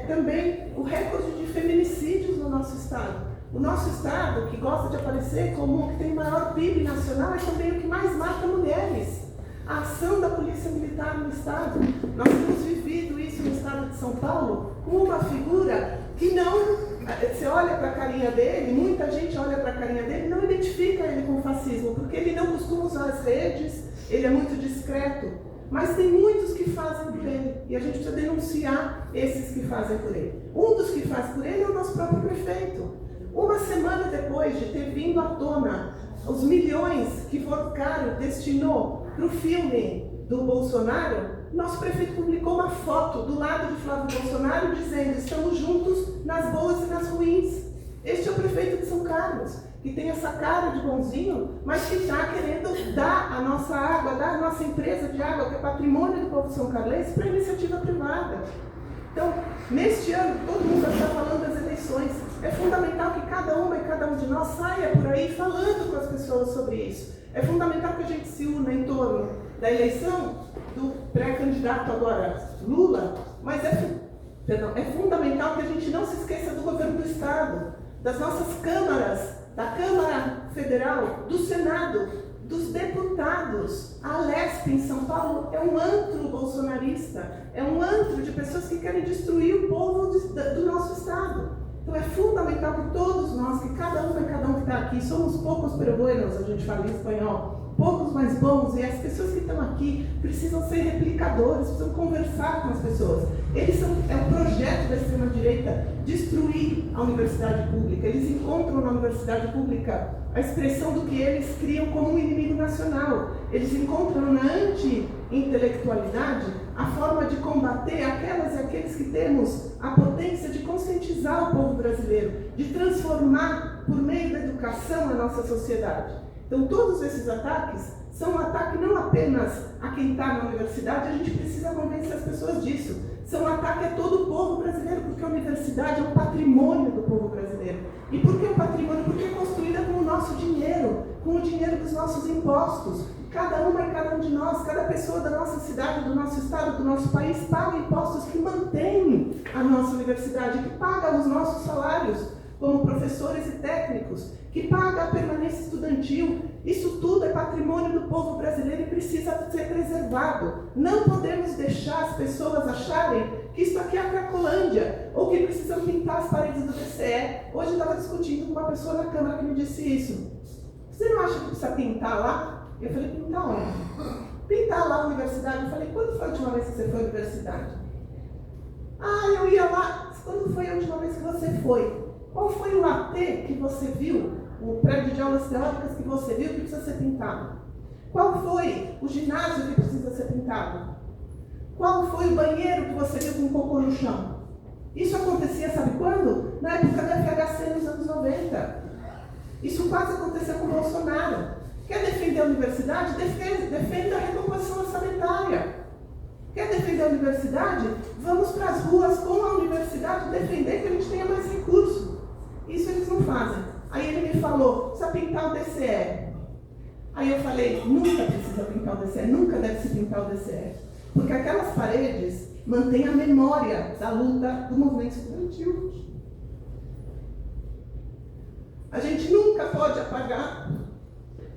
Speaker 11: Também o recorde de feminicídios no nosso estado. O nosso estado, que gosta de aparecer como o que tem o maior PIB nacional, é também o que mais mata mulheres. A ação da Polícia Militar no estado, nós temos vivido isso no estado de São Paulo, com uma figura que não, você olha para a carinha dele, muita gente olha para a carinha dele e não identifica ele com fascismo, porque ele não costuma usar as redes, ele é muito discreto, mas tem muitos que fazem por ele, e a gente precisa denunciar esses que fazem por ele. Um dos que faz por ele é o nosso próprio prefeito. Uma semana depois de ter vindo à tona os milhões que Vocaro destinou para o filme do Bolsonaro, nosso prefeito publicou uma foto do lado de Flávio Bolsonaro dizendo: estamos juntos nas boas e nas ruins. Este é o prefeito de São Carlos, que tem essa cara de bonzinho, mas que está querendo dar a nossa água, dar a nossa empresa de água, que é patrimônio do povo são-carlense, para a iniciativa privada. Então, neste ano, todo mundo está falando das eleições. É fundamental que cada uma e cada um de nós saia por aí falando com as pessoas sobre isso. É fundamental que a gente se una em torno da eleição do pré-candidato agora, Lula, mas é fundamental que a gente não se esqueça do governo do Estado, das nossas câmaras, da Câmara Federal, do Senado, dos deputados. A Alesp em São Paulo é um antro bolsonarista, é um antro de pessoas que querem destruir o povo do nosso Estado. Então é fundamental que todos nós, que cada uma e cada um que está aqui, somos poucos pero buenos, a gente fala em espanhol, poucos mais bons, e as pessoas que estão aqui precisam ser replicadores, precisam conversar com as pessoas. É um projeto da extrema-direita destruir a universidade pública. Eles encontram na universidade pública a expressão do que eles criam como um inimigo nacional. Eles encontram na anti-intelectualidade a forma de combater aquelas e aqueles que temos a potência de conscientizar o povo brasileiro, de transformar por meio da educação a nossa sociedade. Então, todos esses ataques são um ataque não apenas a quem está na universidade, a gente precisa convencer as pessoas disso. São um ataque a todo o povo brasileiro, porque a universidade é um patrimônio do povo brasileiro. E por que um patrimônio? Porque é construída com o nosso dinheiro, com o dinheiro dos nossos impostos. Cada uma e cada um de nós, cada pessoa da nossa cidade, do nosso estado, do nosso país, paga impostos que mantêm a nossa universidade, que paga os nossos salários como professores e técnicos, que paga a permanência estudantil. Isso tudo é patrimônio do povo brasileiro e precisa ser preservado. Não podemos deixar as pessoas acharem que isso aqui é a Cracolândia, ou que precisam pintar as paredes do TCE. Hoje eu estava discutindo com uma pessoa na Câmara que me disse isso. você não acha que precisa pintar lá? Eu falei, pintar onde? Pintar lá a universidade. Eu falei, quando foi a última vez que você foi à universidade? Ah, eu ia lá. Quando foi a última vez que você foi? Qual foi o AT que você viu? O prédio de aulas teóricas que você viu que precisa ser pintado? Qual foi o ginásio que precisa ser pintado? Qual foi o banheiro que você viu com cocô no chão? Isso acontecia, sabe quando? Na época da FHC, nos anos 90. Isso quase aconteceu com o Bolsonaro. Quer defender a universidade? Defenda a recomposição orçamentária. Quer defender a universidade? Vamos para as ruas com a universidade defender que a gente tenha mais recursos. Isso eles não fazem. Aí ele me falou, precisa pintar o DCE. Aí eu falei, nunca precisa pintar o DCE, nunca deve se pintar o DCE. Porque aquelas paredes mantêm a memória da luta do movimento estudantil. A gente nunca pode apagar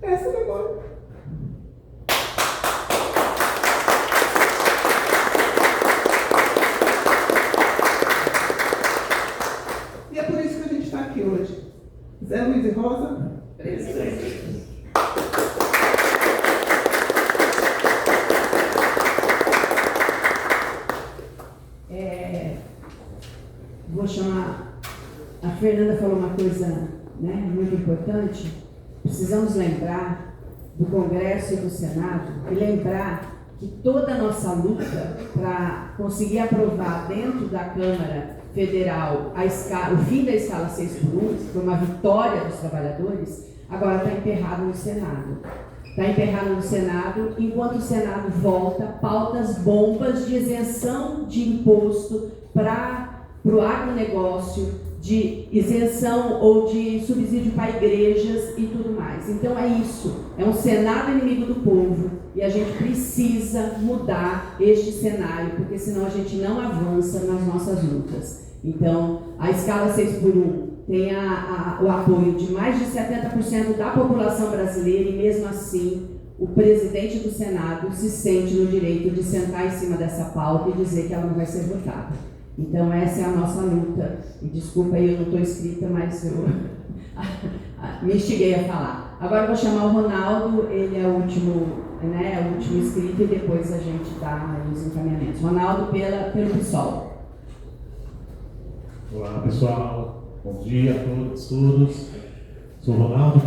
Speaker 11: essa memória. E é por isso que a gente está aqui hoje. Zé Luiz e Rosa, presente.
Speaker 3: Vou chamar. A Fernanda falou uma coisa, né, muito importante. Precisamos lembrar do Congresso e do Senado e lembrar que toda a nossa luta para conseguir aprovar dentro da Câmara Federal o fim da escala 6x1, que foi uma vitória dos trabalhadores, agora está emperrado no Senado. Está emperrado no Senado, enquanto o Senado volta pautas bombas de isenção de imposto para o agronegócio, de isenção ou de subsídio para igrejas e tudo mais. Então é isso, é um Senado inimigo do povo e a gente precisa mudar este cenário, porque senão a gente não avança nas nossas lutas. Então, a escala 6x1 tem o apoio de mais de 70% da população brasileira e mesmo assim o presidente do Senado se sente no direito de sentar em cima dessa pauta e dizer que ela não vai ser votada. Então essa é a nossa luta. E desculpa aí, eu não estou inscrita, mas eu me instiguei a falar. Agora eu vou chamar o Ronaldo, ele é o último, né, o último inscrito e depois a gente dá os encaminhamentos. Ronaldo pelo PSOL.
Speaker 12: Olá pessoal, bom dia a todos. Sou Ronaldo,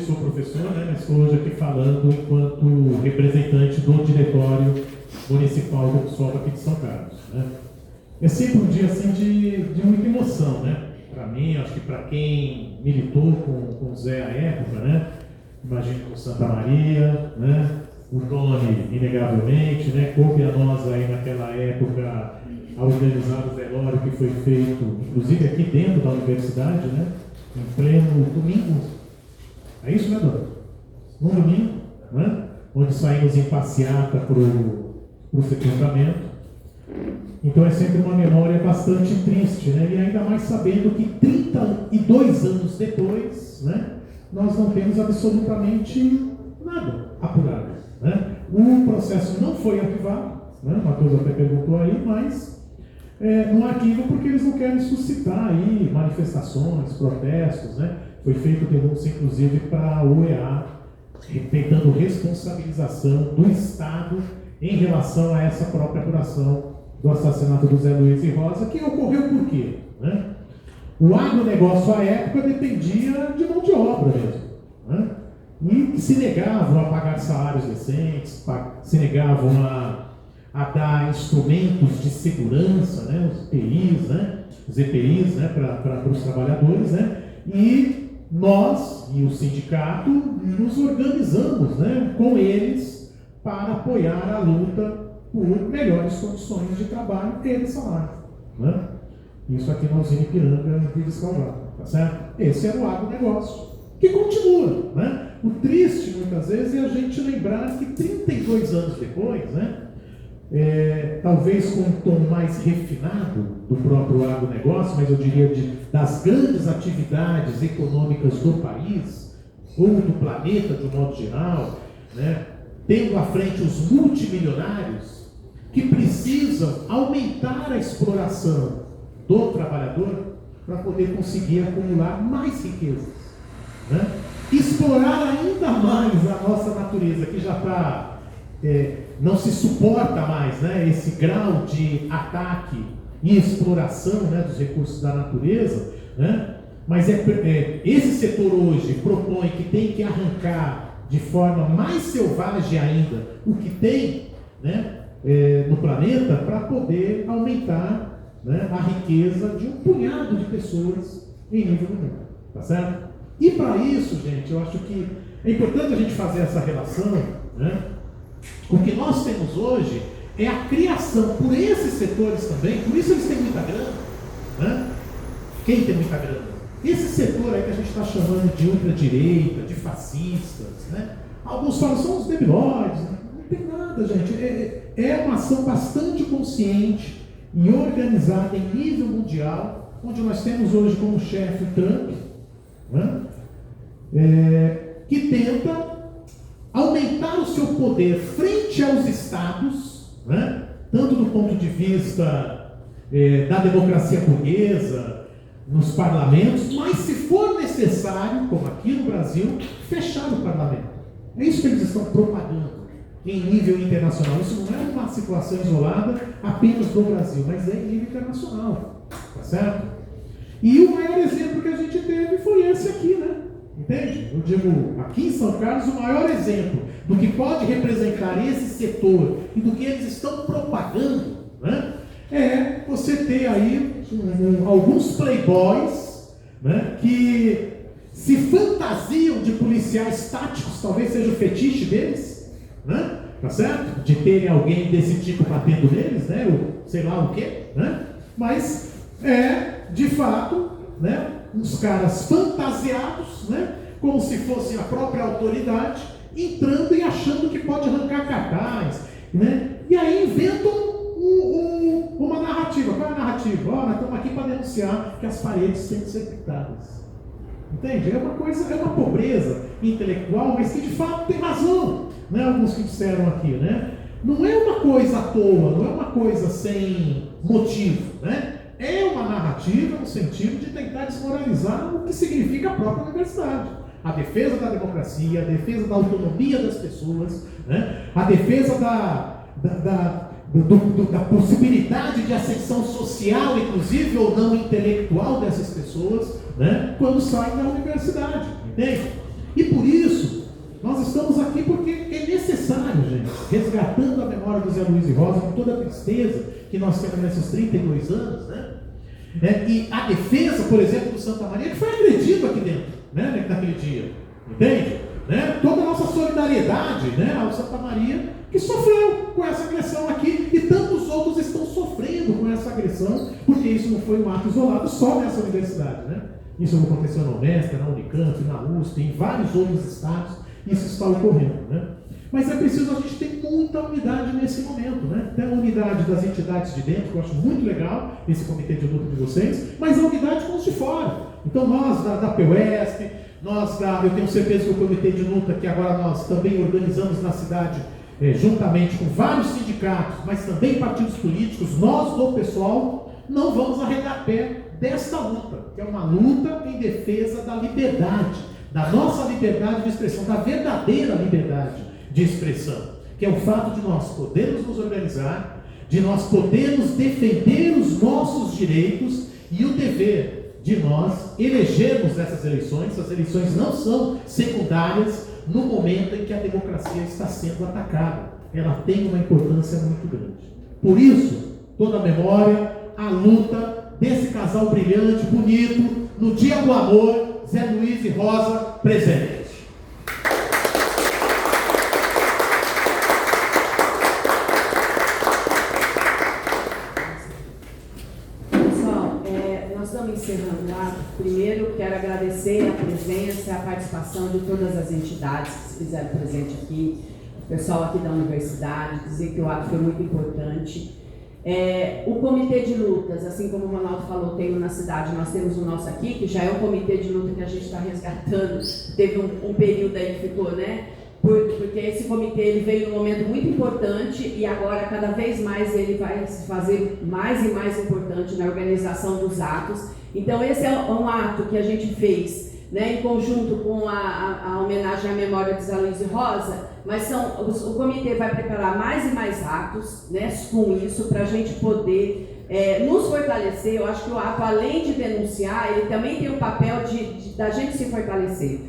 Speaker 12: sou professor, né, mas estou hoje aqui falando enquanto representante do diretório municipal do PSOL aqui de São Carlos. Né. É sempre um dia assim de muita emoção, né? Para mim, acho que para quem militou com o Zé à época, né? Imagino com Santa Maria, né? O Tony, inegavelmente, né? Coube a nós aí naquela época a organizar o velório que foi feito, inclusive aqui dentro da universidade, né? Em pleno domingo. É isso, né, dona? No domingo, né? Onde saímos em passeata para o sepultamento. Então é sempre uma memória bastante triste, né? E ainda mais sabendo que 32 anos depois, né, nós não temos absolutamente nada apurado, né? O processo não foi arquivado, né? O Matheus até perguntou aí, mas não arquiva porque eles não querem suscitar aí manifestações, protestos, né? Foi feito denúncia inclusive para a UEA, tentando responsabilização do Estado em relação a essa própria apuração do assassinato do Zé Luiz e Rosa, que ocorreu por quê? Né? O agronegócio à época dependia de mão de obra mesmo, né? E se negavam a pagar salários decentes, se negavam a dar instrumentos de segurança, né? Os EPIs, né? Para os trabalhadores, né? E nós e o sindicato nos organizamos, né, com eles para apoiar a luta por melhores condições de trabalho e de salário, né? Isso aqui na usina Ipiranga de Descalvado, tá certo? Esse era o agronegócio, que continua, né? O triste, muitas vezes, é a gente lembrar que 32 anos depois, né, talvez com um tom mais refinado do próprio agronegócio, mas eu diria das grandes atividades econômicas do país, ou do planeta de um modo geral, né, tendo à frente os multimilionários, que precisam aumentar a exploração do trabalhador para poder conseguir acumular mais riquezas, né? explorar ainda mais a nossa natureza, que já está, não se suporta mais, né, esse grau de ataque e exploração, né, dos recursos da natureza, né? Mas esse setor hoje propõe que tem que arrancar de forma mais selvagem ainda o que tem, né, no planeta, para poder aumentar, né, a riqueza de um punhado de pessoas em nível do mundo, tá certo? E para isso, gente, eu acho que é importante a gente fazer essa relação, né? O que nós temos hoje é a criação por esses setores também, por isso eles têm muita grana, né? Quem tem muita grana? Esse setor aí que a gente está chamando de ultradireita, de fascistas, né? Alguns falam, são os debilóides, né? Não tem nada, gente. É uma ação bastante consciente e organizada em nível mundial, onde nós temos hoje como chefe o Trump, né? Que tenta aumentar o seu poder frente aos estados, né? Tanto do ponto de vista da democracia burguesa, nos parlamentos, mas se for necessário, como aqui no Brasil, fechar o parlamento. É isso que eles estão propagando em nível internacional. Isso não é uma situação isolada apenas do Brasil, mas é em nível internacional, tá certo? E o maior exemplo que a gente teve foi esse aqui, né? Entende? Eu digo, aqui em São Carlos, o maior exemplo do que pode representar esse setor e do que eles estão propagando, né, é você ter aí alguns playboys, né, que se fantasiam de policiais táticos, talvez seja o fetiche deles, né, tá certo? De terem alguém desse tipo batendo neles, né, ou sei lá o quê, né? Mas de fato, né, uns caras fantasiados, né, como se fossem a própria autoridade, entrando e achando que pode arrancar cartaz, né? E aí inventam uma narrativa. Qual é a narrativa? Nós estamos aqui para denunciar que as paredes têm que ser pintadas. Entende? É uma pobreza intelectual, mas que de fato tem razão, né? Alguns que disseram aqui, né? Não é uma coisa à toa, não é uma coisa sem motivo, né? É uma narrativa no sentido de tentar desmoralizar o que significa a própria universidade. A defesa da democracia, a defesa da autonomia das pessoas, né? A defesa da possibilidade de ascensão social, inclusive, ou não intelectual dessas pessoas, né? Quando saem da universidade, entende? E por isso, nós estamos aqui porque é necessário, gente, resgatando a memória do Zé Luiz e Rosa, com toda a tristeza que nós temos nesses 32 anos, né? E a defesa, por exemplo, do Santa Maria, que foi agredido aqui dentro, né, naquele dia, entende? Né? Toda a nossa solidariedade, né, ao Santa Maria, que sofreu com essa agressão aqui, e tantos outros estão sofrendo com essa agressão, porque isso não foi um ato isolado só nessa universidade, né? Isso aconteceu na Unesp, na Unicamp, na USP, em vários outros estados, isso está ocorrendo, né? Mas é preciso a gente ter muita unidade nesse momento, né? Tem a unidade das entidades de dentro, que eu acho muito legal, esse comitê de luta de vocês, mas a unidade com os de fora. Então nós, da PUESP, eu tenho certeza que o comitê de luta, que agora nós também organizamos na cidade, juntamente com vários sindicatos, mas também partidos políticos, nós do pessoal, não vamos arredar pé desta luta, que é uma luta em defesa da liberdade, da nossa liberdade de expressão, da verdadeira liberdade de expressão, que é o fato de nós podermos nos organizar, de nós podermos defender os nossos direitos e o dever de nós elegermos essas eleições. As eleições não são secundárias no momento em que a democracia está sendo atacada. Ela tem uma importância muito grande. Por isso, toda a memória, a luta desse casal brilhante, bonito, no Dia do Amor, Zé Luiz e Rosa, presentes.
Speaker 3: Encerrando o ato, primeiro quero agradecer a presença, a participação de todas as entidades que se fizeram presente aqui, o pessoal aqui da universidade, dizer que o ato foi muito importante. O comitê de lutas, assim como o Ronaldo falou, tem na cidade, nós temos o nosso aqui, que já é um comitê de luta que a gente está resgatando, teve um período aí que ficou, né? Porque esse comitê ele veio num momento muito importante e agora cada vez mais ele vai se fazer mais e mais importante na organização dos atos. Então esse é um ato que a gente fez, né, em conjunto com a homenagem à memória de Zé Luiz e Rosa, mas o comitê vai preparar mais e mais atos, né, com isso, para a gente poder nos fortalecer. Eu acho que o ato, além de denunciar, ele também tem o papel da gente se fortalecer.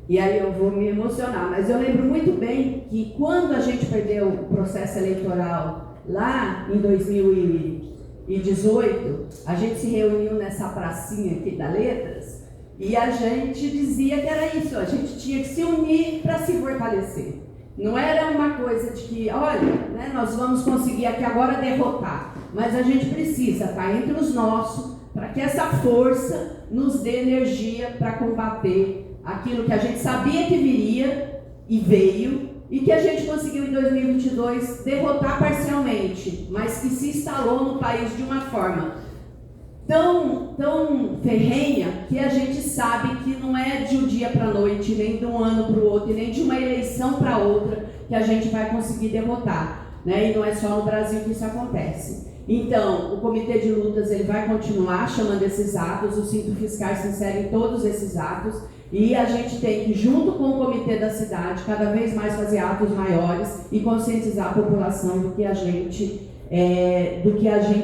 Speaker 3: E aí eu vou me emocionar, mas eu lembro muito bem que quando a gente perdeu o processo eleitoral lá em 2018, a gente se reuniu nessa pracinha aqui da Letras e a gente dizia que era isso, a gente tinha que se unir para se fortalecer. Não era uma coisa de que, olha, né, nós vamos conseguir aqui agora derrotar, mas a gente precisa estar entre os nossos para que essa força nos dê energia para combater aquilo que a gente sabia que viria e veio, e que a gente conseguiu em 2022 derrotar parcialmente, mas que se instalou no país de uma forma tão ferrenha que a gente sabe que não é de um dia para a noite, nem de um ano para o outro, e nem de uma eleição para outra que a gente vai conseguir derrotar, né? E não é só no Brasil que isso acontece. Então, o Comitê de Lutas ele vai continuar chamando esses atos, os cintos fiscais se inserem em todos esses atos, e a gente tem que, junto com o Comitê da cidade, cada vez mais fazer atos maiores e conscientizar a população do que a gente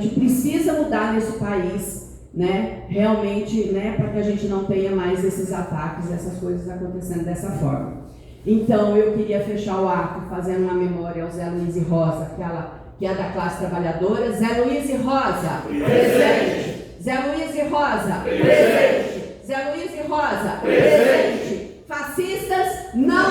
Speaker 3: precisa mudar nesse país, né? Realmente, né? Para que a gente não tenha mais esses ataques, essas coisas acontecendo dessa forma. Então, eu queria fechar o ato fazendo uma memória ao Zé Luiz e Rosa, que é da classe trabalhadora. Zé Luiz e Rosa, presente! Zé Luiz e Rosa, presente! Zé Luiz e Rosa, presente! Fascistas não